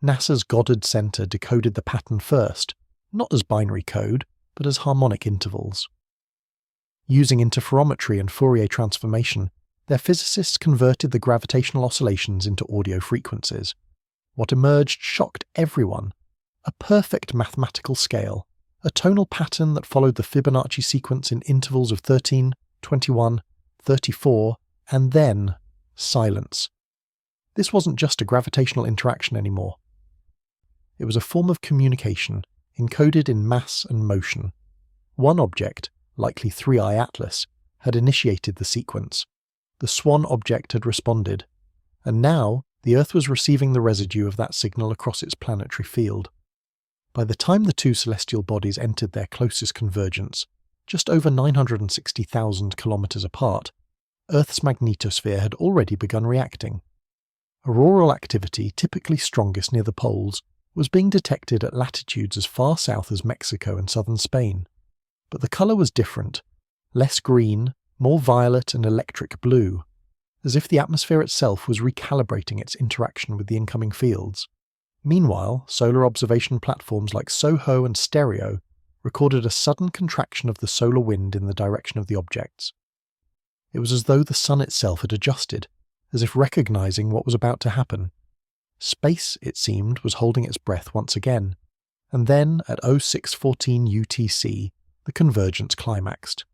NASA's Goddard Center decoded the pattern first, not as binary code, but as harmonic intervals. Using interferometry and Fourier transformation, their physicists converted the gravitational oscillations into audio frequencies. What emerged shocked everyone. A perfect mathematical scale, a tonal pattern that followed the Fibonacci sequence in intervals of 13, 21, 34, and then silence. This wasn't just a gravitational interaction anymore. It was a form of communication, encoded in mass and motion. One object, likely Three-Eye Atlas, had initiated the sequence. The Swan object had responded, and now the Earth was receiving the residue of that signal across its planetary field. By the time the two celestial bodies entered their closest convergence, just over 960,000 kilometers apart, Earth's magnetosphere had already begun reacting. Auroral activity, typically strongest near the poles, was being detected at latitudes as far south as Mexico and southern Spain. But the colour was different, less green, more violet and electric blue, as if the atmosphere itself was recalibrating its interaction with the incoming fields. Meanwhile, solar observation platforms like SOHO and STEREO recorded a sudden contraction of the solar wind in the direction of the objects. It was as though the sun itself had adjusted, as if recognizing what was about to happen. Space, it seemed, was holding its breath once again, and then, at 0614 UTC, the convergence climaxed.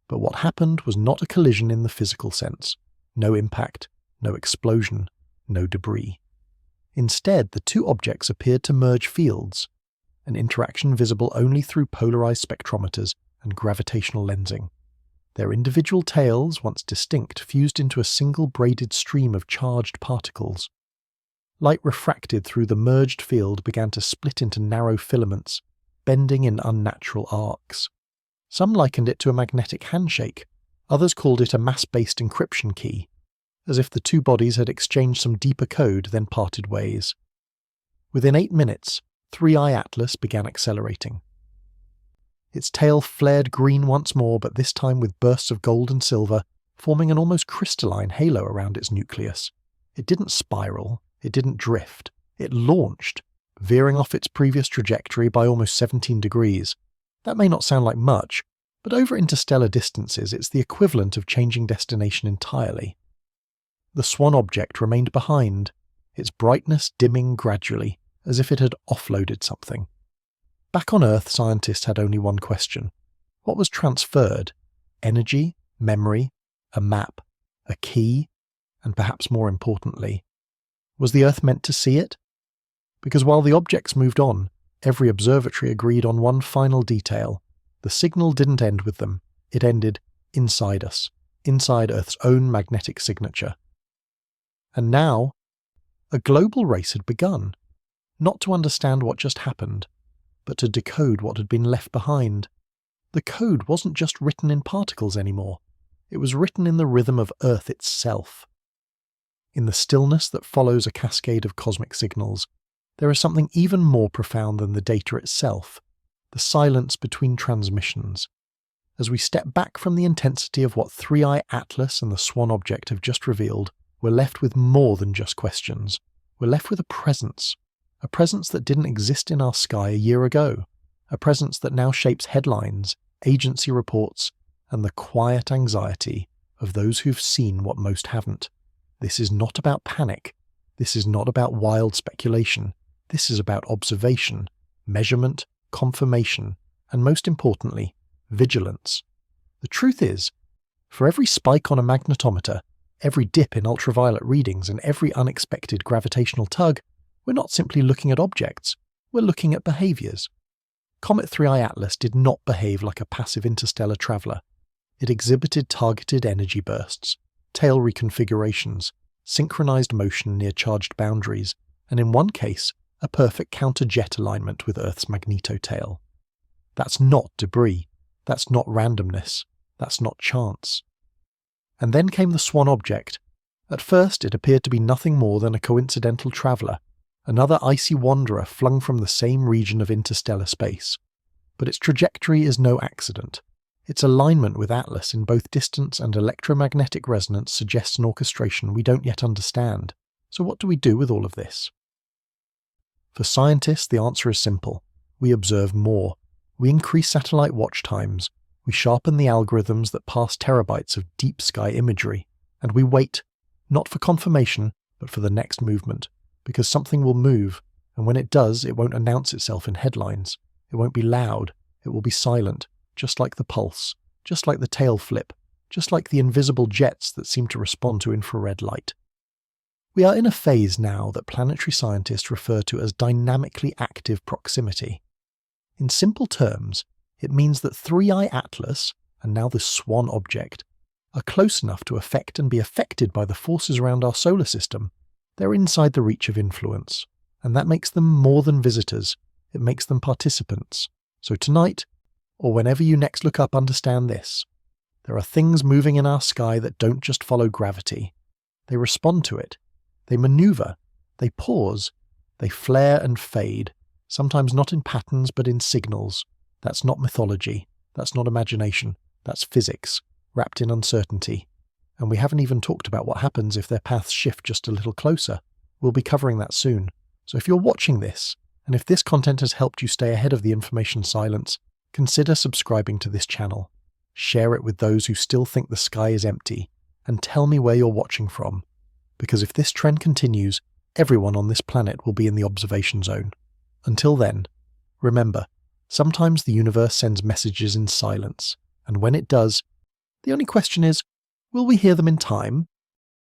But what happened was not a collision in the physical sense. No impact, no explosion, no debris. Instead, the two objects appeared to merge fields, an interaction visible only through polarized spectrometers and gravitational lensing. Their individual tails, once distinct, fused into a single braided stream of charged particles. Light refracted through the merged field began to split into narrow filaments, bending in unnatural arcs. Some likened it to a magnetic handshake, others called it a mass-based encryption key, as if the two bodies had exchanged some deeper code then parted ways. Within 8 minutes, 3I Atlas began accelerating. Its tail flared green once more, but this time with bursts of gold and silver, forming an almost crystalline halo around its nucleus. It didn't spiral, it didn't drift, it launched, veering off its previous trajectory by almost 17 degrees. That may not sound like much, but over interstellar distances it's the equivalent of changing destination entirely. The Swan object remained behind, its brightness dimming gradually, as if it had offloaded something. Back on Earth, scientists had only one question. What was transferred? Energy, memory, a map, a key, and perhaps more importantly, was the Earth meant to see it? Because while the objects moved on, every observatory agreed on one final detail. The signal didn't end with them. It ended inside us, inside Earth's own magnetic signature. And now, a global race had begun, not to understand what just happened, but to decode what had been left behind. The code wasn't just written in particles anymore. It was written in the rhythm of Earth itself. In the stillness that follows a cascade of cosmic signals, there is something even more profound than the data itself, the silence between transmissions. As we step back from the intensity of what 3I Atlas and the Swan object have just revealed, we're left with more than just questions. We're left with a presence that didn't exist in our sky a year ago, a presence that now shapes headlines, agency reports, and the quiet anxiety of those who've seen what most haven't. This is not about panic. This is not about wild speculation. This is about observation, measurement, confirmation, and most importantly, vigilance. The truth is, for every spike on a magnetometer, every dip in ultraviolet readings, and every unexpected gravitational tug, we're not simply looking at objects, we're looking at behaviours. Comet 3I Atlas did not behave like a passive interstellar traveller. It exhibited targeted energy bursts, tail reconfigurations, synchronized motion near charged boundaries, and in one case, a perfect counter-jet alignment with Earth's magnetotail. That's not debris. That's not randomness. That's not chance. And then came the Swan object. At first, it appeared to be nothing more than a coincidental traveller, another icy wanderer flung from the same region of interstellar space. But its trajectory is no accident. Its alignment with Atlas in both distance and electromagnetic resonance suggests an orchestration we don't yet understand. So what do we do with all of this? For scientists, the answer is simple. We observe more. We increase satellite watch times. We sharpen the algorithms that pass terabytes of deep sky imagery. And we wait, not for confirmation, but for the next movement. Because something will move, and when it does, it won't announce itself in headlines. It won't be loud. It will be silent, just like the pulse, just like the tail flip, just like the invisible jets that seem to respond to infrared light. We are in a phase now that planetary scientists refer to as dynamically active proximity. In simple terms, it means that 3I Atlas, and now the Swan object, are close enough to affect and be affected by the forces around our solar system. They're inside the reach of influence, and that makes them more than visitors. it makes them participants. So tonight, or whenever you next look up, understand this. There are things moving in our sky that don't just follow gravity. They respond to it. They maneuver. They pause. They flare and fade, sometimes not in patterns but in signals. That's not mythology. That's not imagination. That's physics, wrapped in uncertainty. And we haven't even talked about what happens if their paths shift just a little closer. We'll be covering that soon. So if you're watching this, and if this content has helped you stay ahead of the information silence, consider subscribing to this channel. Share it with those who still think the sky is empty, and tell me where you're watching from. Because if this trend continues, everyone on this planet will be in the observation zone. Until then, remember, sometimes the universe sends messages in silence, and when it does, the only question is, will we hear them in time,